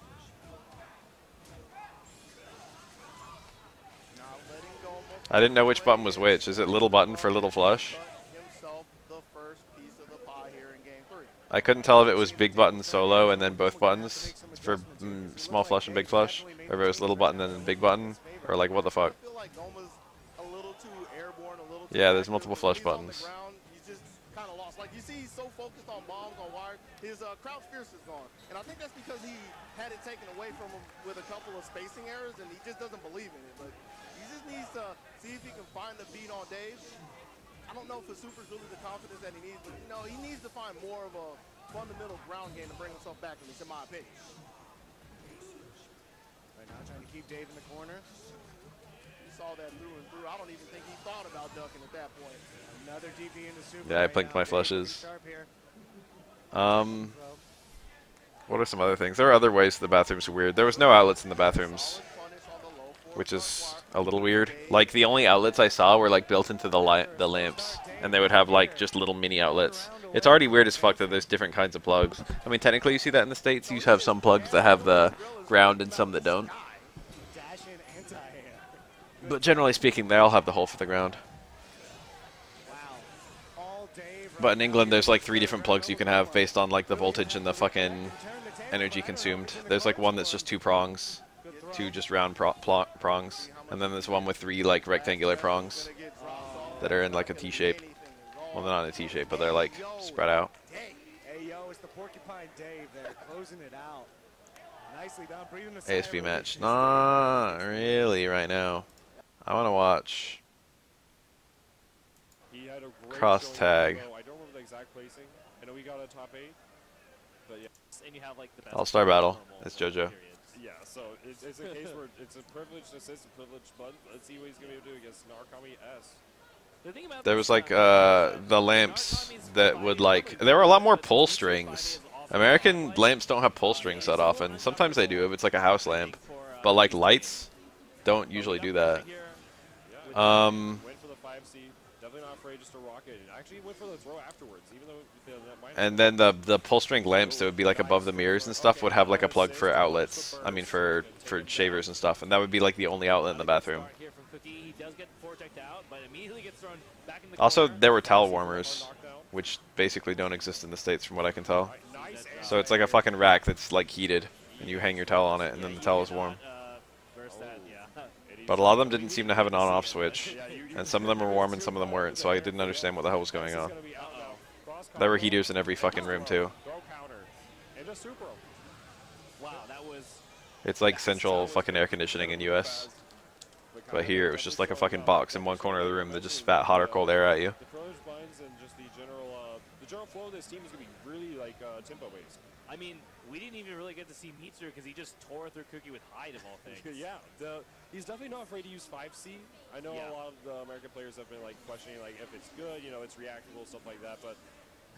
S1: I didn't know which button was which. Is it little button for little flush? I couldn't tell if it was big button solo and then both buttons for small flush and big flush, or if it was little button and then big button, or like what the fuck. Yeah, there's multiple flush buttons.
S4: Like you see, he's so focused on bombs on wire, his crouch fierce is gone, and I think that's because he had it taken away from him with a couple of spacing errors, and he just doesn't believe in it. But he just needs to see if he can find the beat on Dave. I don't know if the super's really the confidence that he needs, but you know, he needs to find more of a fundamental ground game to bring himself back, at least in my opinion.
S5: Right now, trying to keep Dave in the corner.
S4: He saw that through and through. I don't even think he thought about ducking at that point.
S5: Another DP into super.
S1: Yeah, I blinked my flushes. What are some other things? There are other ways the bathrooms are weird. There was no outlets in the bathrooms, which is a little weird. Like, the only outlets I saw were, like, built into the lamps, and they would have, like, just little mini outlets. It's already weird as fuck that there's different kinds of plugs. I mean, technically, you see that in the States. You have some plugs that have the ground and some that don't. But generally speaking, they all have the hole for the ground. But in England, there's like 3 different plugs you can have based on like the voltage and the fucking energy consumed. There's like one that's just 2 prongs, 2 just round prongs, and then there's one with 3 like rectangular prongs that are in like a T-shape. Well, they're not in a T-shape, but they're like spread out.
S5: Hey yo, it's the Porcupine Dave there, closing it out. Nicely done, breathing the
S1: ASB match. Not really right now. I want to watch cross tag.
S6: Placing. I know we got a top 8, but yeah.
S3: And you have like the best
S1: All-star battle. It's JoJo.
S6: Yeah, so it's a case where it's a privileged assist, a privileged button. Let's see what he's going to be able to do against Narukami S.
S3: The thing about
S1: There was like the lamps that would like, there were a lot more pull strings. American lamps don't have pull strings that often. Sometimes they do if it's like a house lamp, but like lights don't usually do that.
S6: Went for the 5C, definitely not afraid just to rock it. Actually, he went for the throw afterwards, even though
S1: And then the pull string lamps that would be like above the mirrors and stuff would have like a plug for outlets. I mean for shavers and stuff, and that would be like the only outlet in the bathroom. Also, there were towel warmers, which basically don't exist in the States from what I can tell. So it's like a fucking rack that's like heated, and you hang your towel on it, and then the towel is warm. But a lot of them didn't seem to have an on-off switch, and some of them were warm and some of them weren't, so I didn't understand what the hell was going on. There were heaters in every fucking room too. It's like central fucking air conditioning in US. But here it was just like a fucking box in one corner of the room that just spat hot or cold air at you.
S6: The privilege buttons and just the general flow of this team is going to be really like tempo based.
S7: I mean, we didn't even really get to see Mitsu because he just tore through Cookie with Hyde of all things.
S6: Yeah, he's definitely not afraid to use 5C. I know a lot of the American players have been like questioning like if it's good, you know, it's reactable, stuff like that, but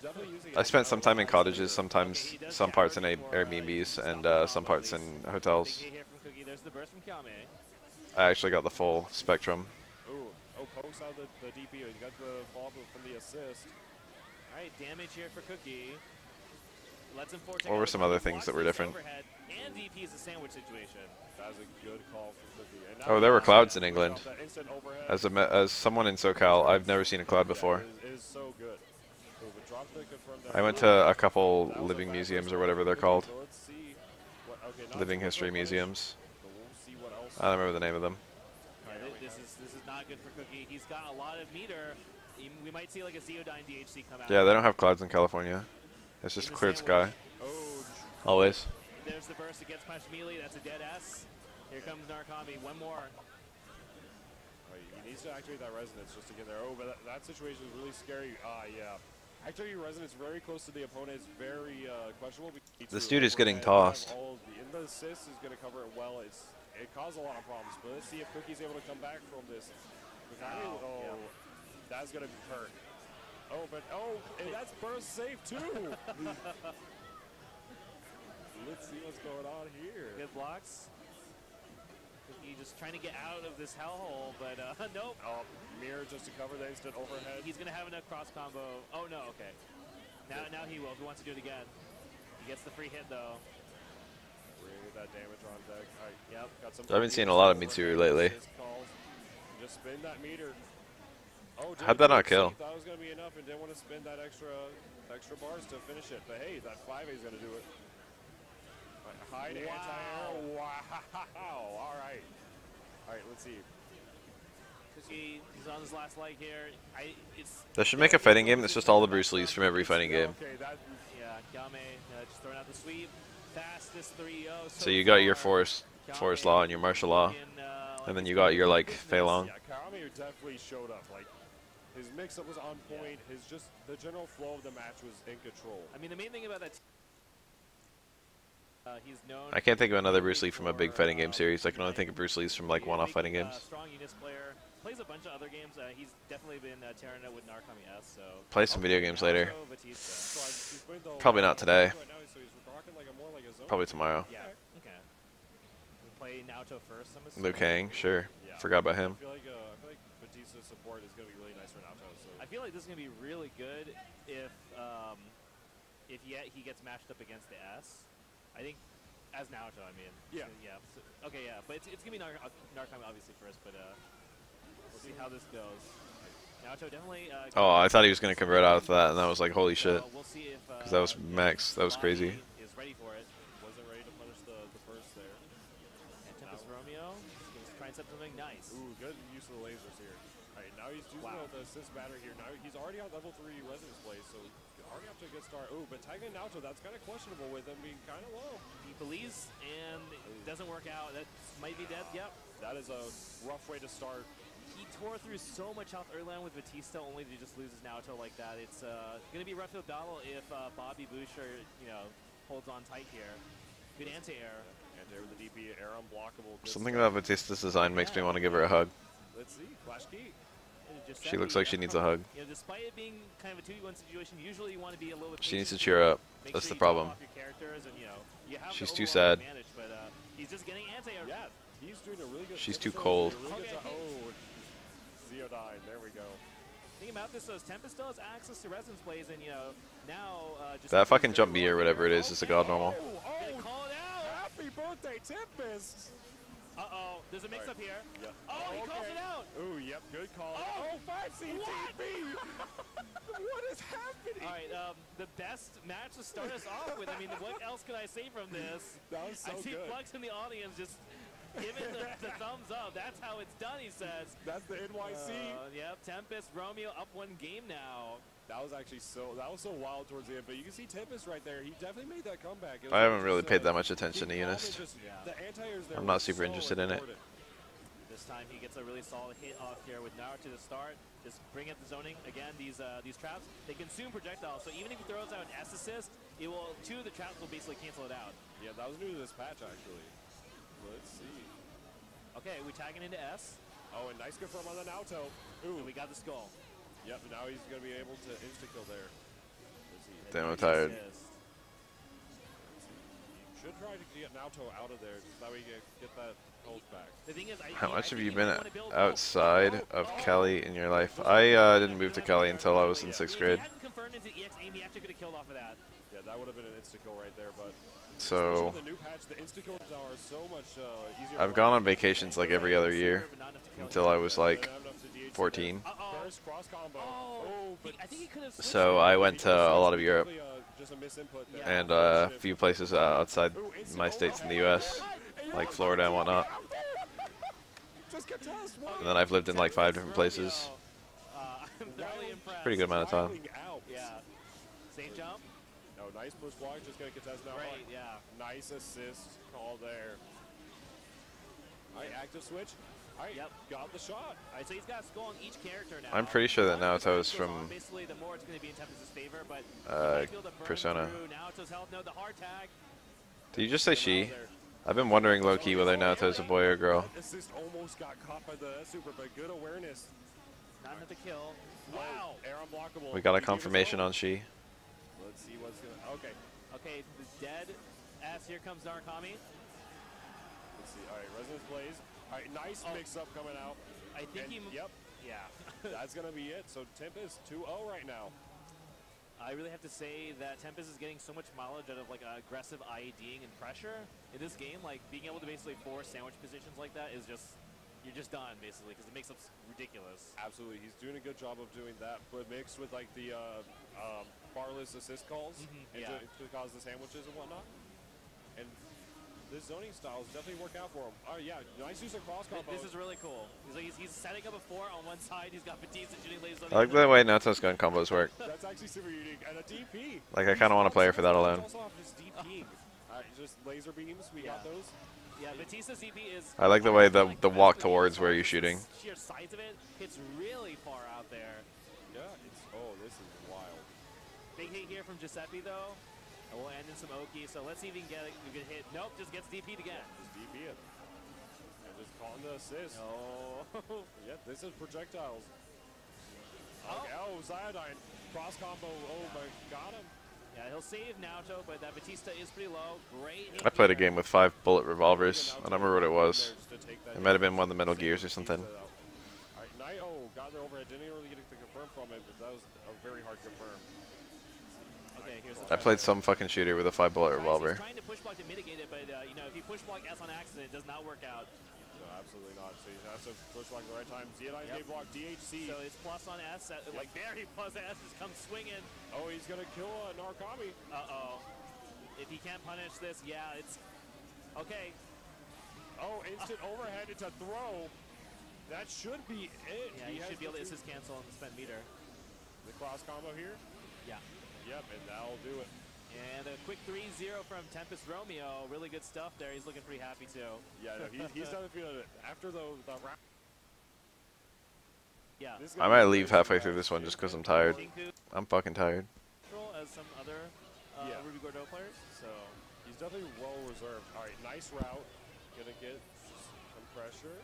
S6: definitely using it.
S1: I spent some time in cottages, sometimes some parts in Airbnbs, and some parts in hotels. I actually got the full spectrum.
S6: Pokes out the DP. He got the follow from the assist.
S7: All right, damage here for Cookie.
S1: What were some other things that were different?
S7: And DP is a sandwich situation.
S6: That was a good call from Cookie.
S1: Oh, there were clouds in England. As someone in SoCal, I've never seen a cloud before.
S6: It is so good.
S1: I went to a couple living museums or whatever they're called. Living history museums. I don't remember the name of them.
S7: This is not good for Cookie. He's got a lot of meter. We might see like a Zeodyne DHC come out.
S1: Yeah, they don't have clouds in California. It's just cleared sky. Always.
S7: There's the burst against Punch Melee. That's a dead S. Here comes Narukami. One more.
S6: He needs to activate that resonance just to get there. Oh, but that situation is really scary. Yeah. Activating resonance very close to the opponent is very questionable.
S1: This dude is getting tossed.
S6: The assist is going to cover it well. It caused a lot of problems, but let's see if Cookie's able to come back from this. That's going to hurt. And that's burst safe too. Let's see what's going on here.
S7: Good blocks. Cookie just trying to get out of this hellhole, but nope.
S6: Mirror just to cover the instant overhead.
S7: He's going to have enough cross combo. Oh, no, okay. Now he will if he wants to do it again. He gets the free hit, though.
S6: That damage on deck. Yep, got some.
S1: I've been seeing a lot of Mitsuru lately.
S6: Just spin that meter.
S1: How'd that not kill?
S6: Thought it was gonna be enough and didn't want to spin that extra bars to finish it. But hey, that 5A is gonna do it. Hide anti-air. Wow. All right, let's see.
S7: Cookie, he's on his last leg here.
S1: They should make a fighting game that's just all the Bruce Lees from every fighting game.
S7: Yeah, Game just throwing out the sweep. Fastest 3-0.
S1: So you got your forest law and your martial law, and then you got your like Fei Long.
S6: Yeah, Kame definitely showed up. Like his mix-up was on point. The general flow of the match was in control.
S7: I mean, the main thing about that. He's known.
S1: I can't think of another Bruce Lee from a big fighting game series. I can only think of Bruce Lee's from like one-off fighting games.
S7: Strong Unis player. Plays a bunch of other games. He's definitely been tearing it with Narukami S. So.
S1: Play some video games later. Probably not today. Probably tomorrow.
S7: Yeah. Okay. We play Naoto first. I'm
S1: Liu Kang, sure.
S6: Yeah.
S1: Forgot about him.
S6: I feel like Batista's support is going to be really nice for Naoto. So.
S7: I feel like this is going to be really good if he gets matched up against the S. I think as Naoto, I mean.
S6: Yeah.
S7: So, okay, yeah. But it's going to be Narukami obviously first, but we'll see how this goes. Naoto definitely.
S1: Oh, I thought he was going to convert out of that, and that was like, holy shit.
S7: We'll see if.
S1: Because that was max. That was crazy.
S7: Is ready for it.
S6: Wasn't ready to punish the first there.
S7: And Tempest Romeo is going to try and set something nice.
S6: Ooh, good use of the lasers here. All right, now he's using the assist battery here. Now he's already on level 3 resonance play, so already off to a good start. Ooh, but Taiga Naoto, that's kind of questionable with him being kind of low.
S7: He believes, and it doesn't work out. That might be dead. Yep.
S6: That is a rough way to start.
S7: He tore through so much health early on with Batista, only to just lose his Naoto like that. It's going to be a rough field battle if Bobby Boucher, holds on tight here. Good anti-air.
S6: Anti-air with the DP, air unblockable.
S1: Something about Batista's design makes me want to give her a hug.
S6: Let's see, Flash Key.
S1: She looks like she needs a hug.
S7: Despite it being kind of a 2v1 situation, usually you want to be a little bit.
S1: She needs to cheer up. That's the problem. She's too sad.
S7: But, he's just getting anti-air.
S6: Yeah, he's doing a really good.
S1: She's too cold.
S6: Really Zeodyne, there we go.
S7: Think about this, though. Tempest still has access to Resonance Blaze, and, you know, now... just
S1: That fucking jump B or whatever it is a god normal.
S7: Gonna call it out!
S6: Happy birthday, Tempest!
S7: Uh-oh, there's a mix-up here.
S6: Yep.
S7: Oh, he calls it out!
S6: Ooh, yep, good call.
S7: Oh,
S6: 5 CTB! What is happening?
S7: All right, the best match to start us off with. I mean, what else can I say from this?
S6: That was so
S7: I see
S6: good.
S7: Flux in the audience just giving the thumbs up. That's how it's done, he says.
S6: That's the NYC.
S7: Yep, Tempest, Romeo up 1 game now.
S6: That was actually so wild towards the end, but you can see Tempest right there. He definitely made that comeback.
S1: I haven't really paid that much attention to Eunice.
S6: The anti-airs there
S1: I'm not
S6: were
S1: super
S6: so
S1: interested in it.
S6: important.
S7: This time he gets a really solid hit off here with Naruto to the start. Just bring up the zoning. Again, these traps, they consume projectiles. So even if he throws out an S assist, it will, 2 of the traps will basically cancel it out.
S6: Yeah, that was new to this patch, actually. Let's see.
S7: Okay, we tagging into S.
S6: Oh, and nice confirm on the Naruto. Ooh,
S7: And we got the skull.
S6: yep, now he's going to be able to insta-kill there.
S1: Damn, I'm tired.
S6: Should try to get Naruto out of there, just that way you get that hold back.
S7: The thing is,
S1: How much have you
S7: been
S1: been outside of Kelly in your life? I didn't move to Kelly until I was in 6th grade.
S7: If he hadn't confirmed into EX aim, he actually could have killed off of that.
S6: Yeah, that would have been an insta-kill right there, but...
S1: So
S6: The new patch, the insta-kills are so much easier.
S1: I've gone on vacations like every other year until I was like 14.
S6: First cross combo.
S7: I think he could have.
S1: So I went to a lot of Europe
S6: Just a misinput there.
S1: and a few places outside my states in the US, like Florida and whatnot.
S6: Just get tossed.
S1: And then I've lived in like 5 different places.
S7: I'm thoroughly impressed.
S1: Pretty good amount of time.
S7: Yeah. Safe jump.
S6: No, nice push block. Just gonna contest now.
S7: Great, yeah.
S6: Nice assist call there. All right, active switch. All right,
S7: Yep.
S6: got the shot.
S7: All right, so he's got a skull on each character now.
S1: I'm pretty sure that Naruto is from
S7: Basically, the more it's going to be in Tempest's favor, but
S1: Persona.
S7: Naruto's health, no, the hard tag.
S1: Did you just say she? I've been wondering low-key whether Naruto's a boy or a girl.
S6: Assist almost got caught by the super, but good awareness.
S7: Not enough to kill. Wow.
S6: Air unblockable.
S1: We got a confirmation on she.
S6: Let's see what's gonna. Okay.
S7: Okay, the dead S. Here comes Narukami.
S6: Let's see. All right, Resonance Blaze. All right, nice mix-up coming out.
S7: I think
S6: And,
S7: he.
S6: Yep.
S7: Yeah.
S6: That's gonna be it. So Tempest 2-0 right now.
S7: I really have to say that Tempest is getting so much mileage out of like aggressive IEDing and pressure in this game. Like being able to basically force sandwich positions like that is just, you're just done basically because it makes it ridiculous.
S6: Absolutely, he's doing a good job of doing that, but mixed with like the barless assist calls and
S7: yeah.
S6: to cause the sandwiches and whatnot. And this zoning style is definitely working out for him. Oh yeah, nice use of cross combo.
S7: This is really cool. He's setting up a 4 on one side. He's got Batista shooting lasers on
S1: I like the way Naruto's gun combos work.
S6: That's actually super unique. And a DP.
S1: Like, I kind of want to play her for that alone.
S6: Also just DPing. Just laser beams, we got those.
S7: Yeah, Batista's DP is...
S1: I like the way the walk towards where you're shooting.
S7: Sheer size of it hits really far out there.
S6: Yeah, it's... Oh, this is wild.
S7: Big hit here from Giuseppe, though. And we'll end in some Oki, so let's see if we can get a good hit. Nope, just gets DP'd again.
S6: Just DP it. And just calling the assist.
S7: Oh.
S6: Yep, this is projectiles. Okay, oh, Zyodine. Cross combo. Oh, my, got him.
S7: Yeah, he'll save Naruto, but that Batista is pretty low. Great hit
S1: I played a
S7: here.
S1: game with 5 bullet revolvers. I don't remember what it was. It might have been one of the Metal Gears or something.
S6: Alright, Knight, oh, got there overhead. Didn't really get to confirm from it, but that was a very hard confirm.
S7: Okay, here's the
S1: I played some fucking shooter with a 5 bullet
S7: He's
S1: revolver.
S7: trying to push block to mitigate it, but you know, if you push block S on accident, it does not work out.
S6: No, absolutely not. So he has to push block at the right time. Zyodine gave block DHC.
S7: So it's plus on S, like very plus S just comes swinging.
S6: Oh, he's gonna kill Narukami.
S7: Uh-oh. If he can't punish this, yeah, it's... Okay.
S6: Oh, instant overhead. It's a throw. That should be it.
S7: Yeah, he should be able to assist cancel on the spent meter.
S6: The cross combo here.
S7: Yeah.
S6: Yep, and that'll do it.
S7: And a quick 3-0 from Tempest Romeo. Really good stuff there. He's looking pretty happy, too.
S6: Yeah, no, he's done it after the round.
S7: Yeah.
S1: I might leave halfway through this one just because I'm tired. I'm fucking tired.
S7: As some other Ruby Gordeau players, so...
S6: He's definitely well reserved. All right, nice route. Gonna get some pressure.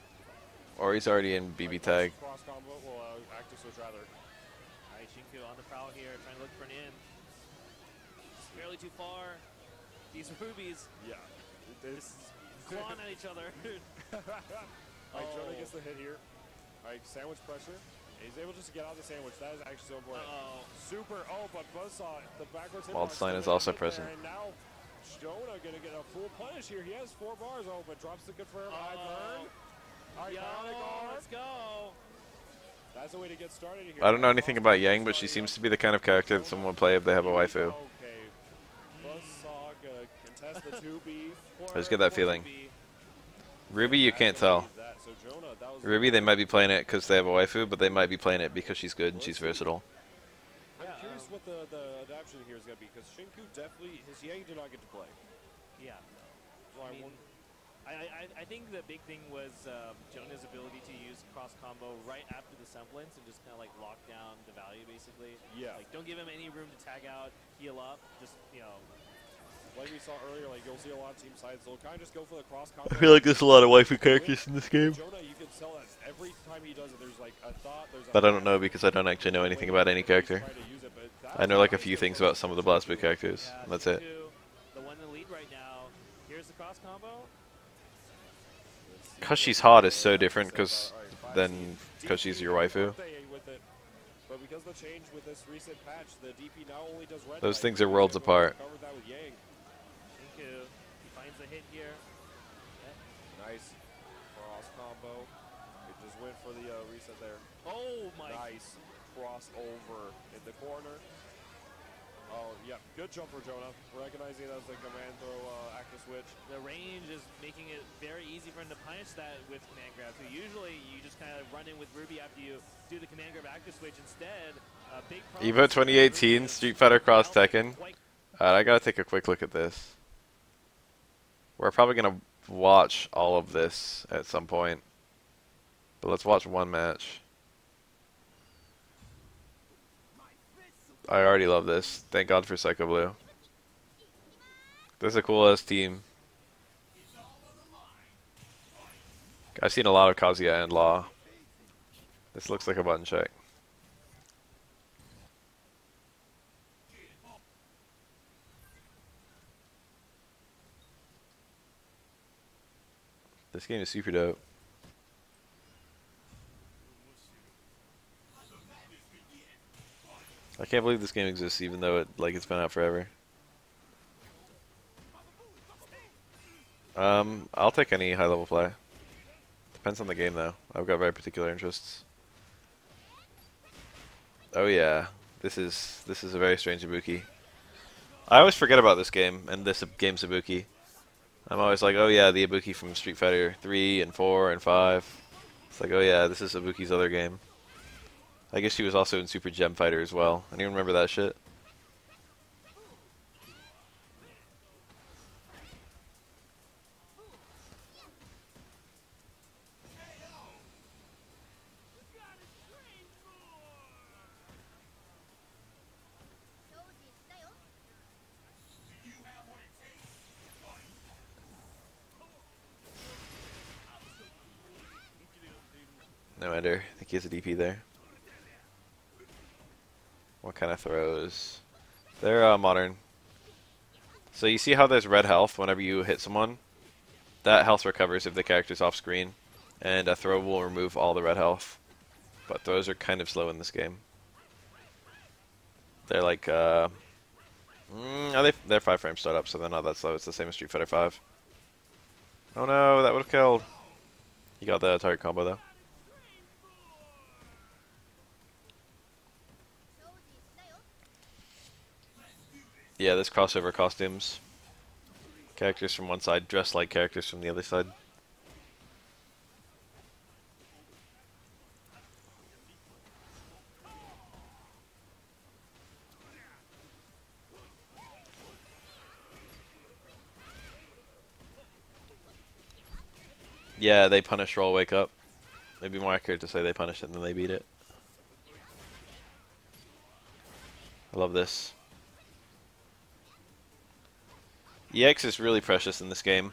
S1: Or he's already in BB tag.
S6: Cross combo, well, active switch rather.
S7: All right, Shinku on the prowl here, trying to look for an in. It's barely too far. These rubies.
S6: Yeah.
S7: This clawing at each other.
S6: All right, Jonah gets the hit here. All right, sandwich pressure. He's able just to get out the sandwich. That is actually so important. Super. Oh, but Buzzsaw, the backwards hit.
S1: Waldstein is also present.
S6: And now Jonah going to get a full punish here. He has 4 bars open. Drops the confirm. High burn. Iconic arm.
S7: Let's go.
S6: That's the way to get started here.
S1: I don't know anything about Yang, but she seems to be the kind of character that someone would play if they have a waifu.
S6: Okay. Buzzsaw going to contest the 2B.
S1: I just get that feeling. Ruby, you can't tell. Ruby, they might be playing it because they have a waifu, but they might be playing it because she's good and she's versatile.
S6: I'm curious what the adaptation here is going to be, because Shinku definitely, his Yang did not get to play.
S7: Yeah. I think the big thing was Jonah's ability to use cross combo right after the semblance and just kind of like lock down the value, basically.
S6: Yeah.
S7: Like, don't give him any room to tag out, heal up, just, you know.
S6: Like we saw earlier, like you'll see a lot of team sides, they'll kind of just go for the cross combo.
S1: I feel like there's a lot of waifu characters in this game.
S6: Jonah, you can tell that every time he does it, there's like a thought.
S1: But I don't know because I don't actually know anything about any character. I know like a few things about some of the Blast Blue characters.
S7: Yeah,
S1: That's it.
S7: The one in the lead right now. Here's the cross combo.
S1: Because she's hot is so different than because she's your waifu.
S6: But because the change with this recent patch, the DP now only does red.
S1: Those things are worlds apart.
S7: He finds a hit here.
S6: Nice cross combo. It just went for the reset there.
S7: Oh my!
S6: Nice crossover in the corner. Oh yeah, good jump for Jonah. Recognizing that as the command throw active switch.
S7: The range is making it very easy for him to punish that with command grab. So usually you just kind of run in with Ruby after you do the command grab active switch. Instead, big
S1: Evo 2018 Street Fighter Cross Tekken. I gotta take a quick look at this. We're probably gonna watch all of this at some point, but let's watch one match. I already love this. Thank God for Psycho Blue. This is a cool ass team. I've seen a lot of Kazuya and Law. This looks like a button check. This game is super dope. I can't believe this game exists, even though it's been out forever. I'll take any high-level play. Depends on the game, though. I've got very particular interests. Oh yeah, this is a very strange Ibuki. I always forget about this game and this game Ibuki. I'm always like, oh yeah, the Ibuki from Street Fighter 3 and 4 and 5. It's like, oh yeah, this is Ibuki's other game. I guess she was also in Super Gem Fighter as well. I don't even remember that shit. No ender. I think he has a DP there. What kind of throws? They're modern. So you see how there's red health whenever you hit someone? That health recovers if the character's off screen. And a throw will remove all the red health. But throws are kind of slow in this game. They're like, they're 5 frame startup, so they're not that slow. It's the same as Street Fighter 5. Oh no, that would have killed. He got the target combo though. Yeah, this crossover costumes. Characters from one side dress like characters from the other side. Yeah, they punish roll wake up. It'd be more accurate to say they punish it than they beat it. I love this. EX is really precious in this game.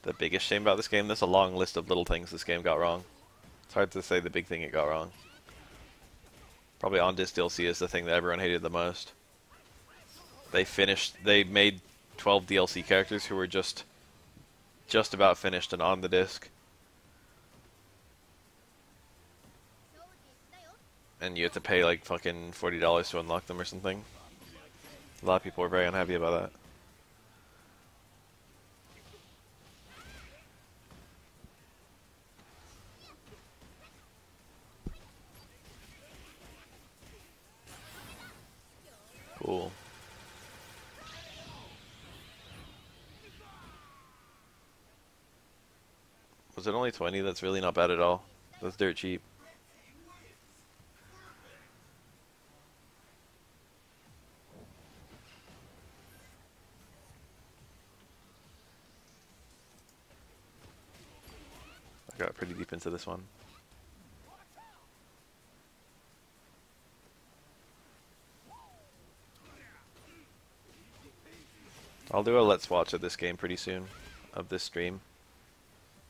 S1: The biggest shame about this game, there's a long list of little things this game got wrong. It's hard to say the big thing it got wrong. Probably On Disc DLC is the thing that everyone hated the most. They made 12 DLC characters who were just about finished and on the disc. and you have to pay like fucking $40 to unlock them or something. A lot of people are very unhappy about that. Cool. Was it only 20? That's really not bad at all. That's dirt cheap. I got pretty deep into this one. I'll do a let's watch of this game pretty soon, of this stream.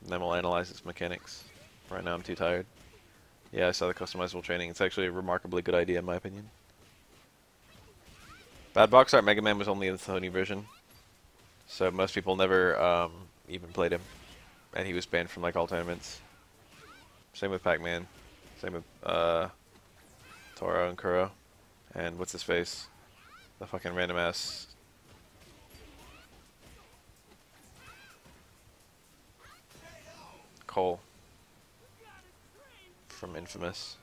S1: And then we'll analyze its mechanics. Right now I'm too tired. Yeah, I saw the customizable training. It's actually a remarkably good idea in my opinion. Bad Box Art Mega Man was only in the Sony version. So most people never even played him. And he was banned from like all tournaments. Same with Pac-Man. Same with Toro and Kuro. And what's his face? The fucking random ass. Cole. From Infamous.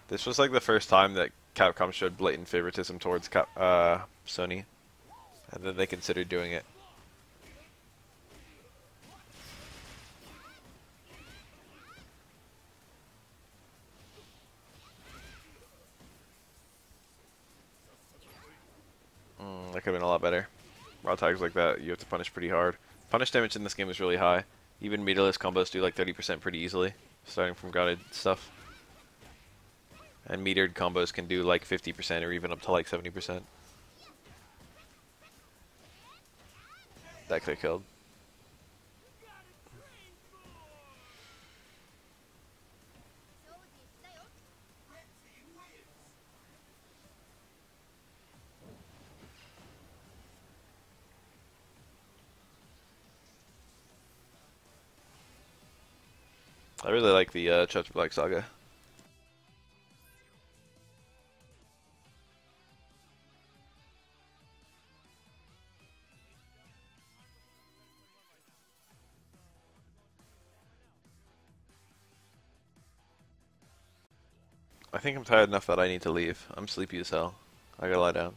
S1: This was like the first time that Capcom showed blatant favoritism towards Sony. And then they considered doing it. That could have been a lot better. Raw tags like that, you have to punish pretty hard. Punish damage in this game is really high. Even meterless combos do like 30% pretty easily, starting from grounded stuff. And metered combos can do like 50% or even up to like 70%. That could have killed. I really like the Church Black Saga. I think I'm tired enough that I need to leave. I'm sleepy as hell. I gotta lie down.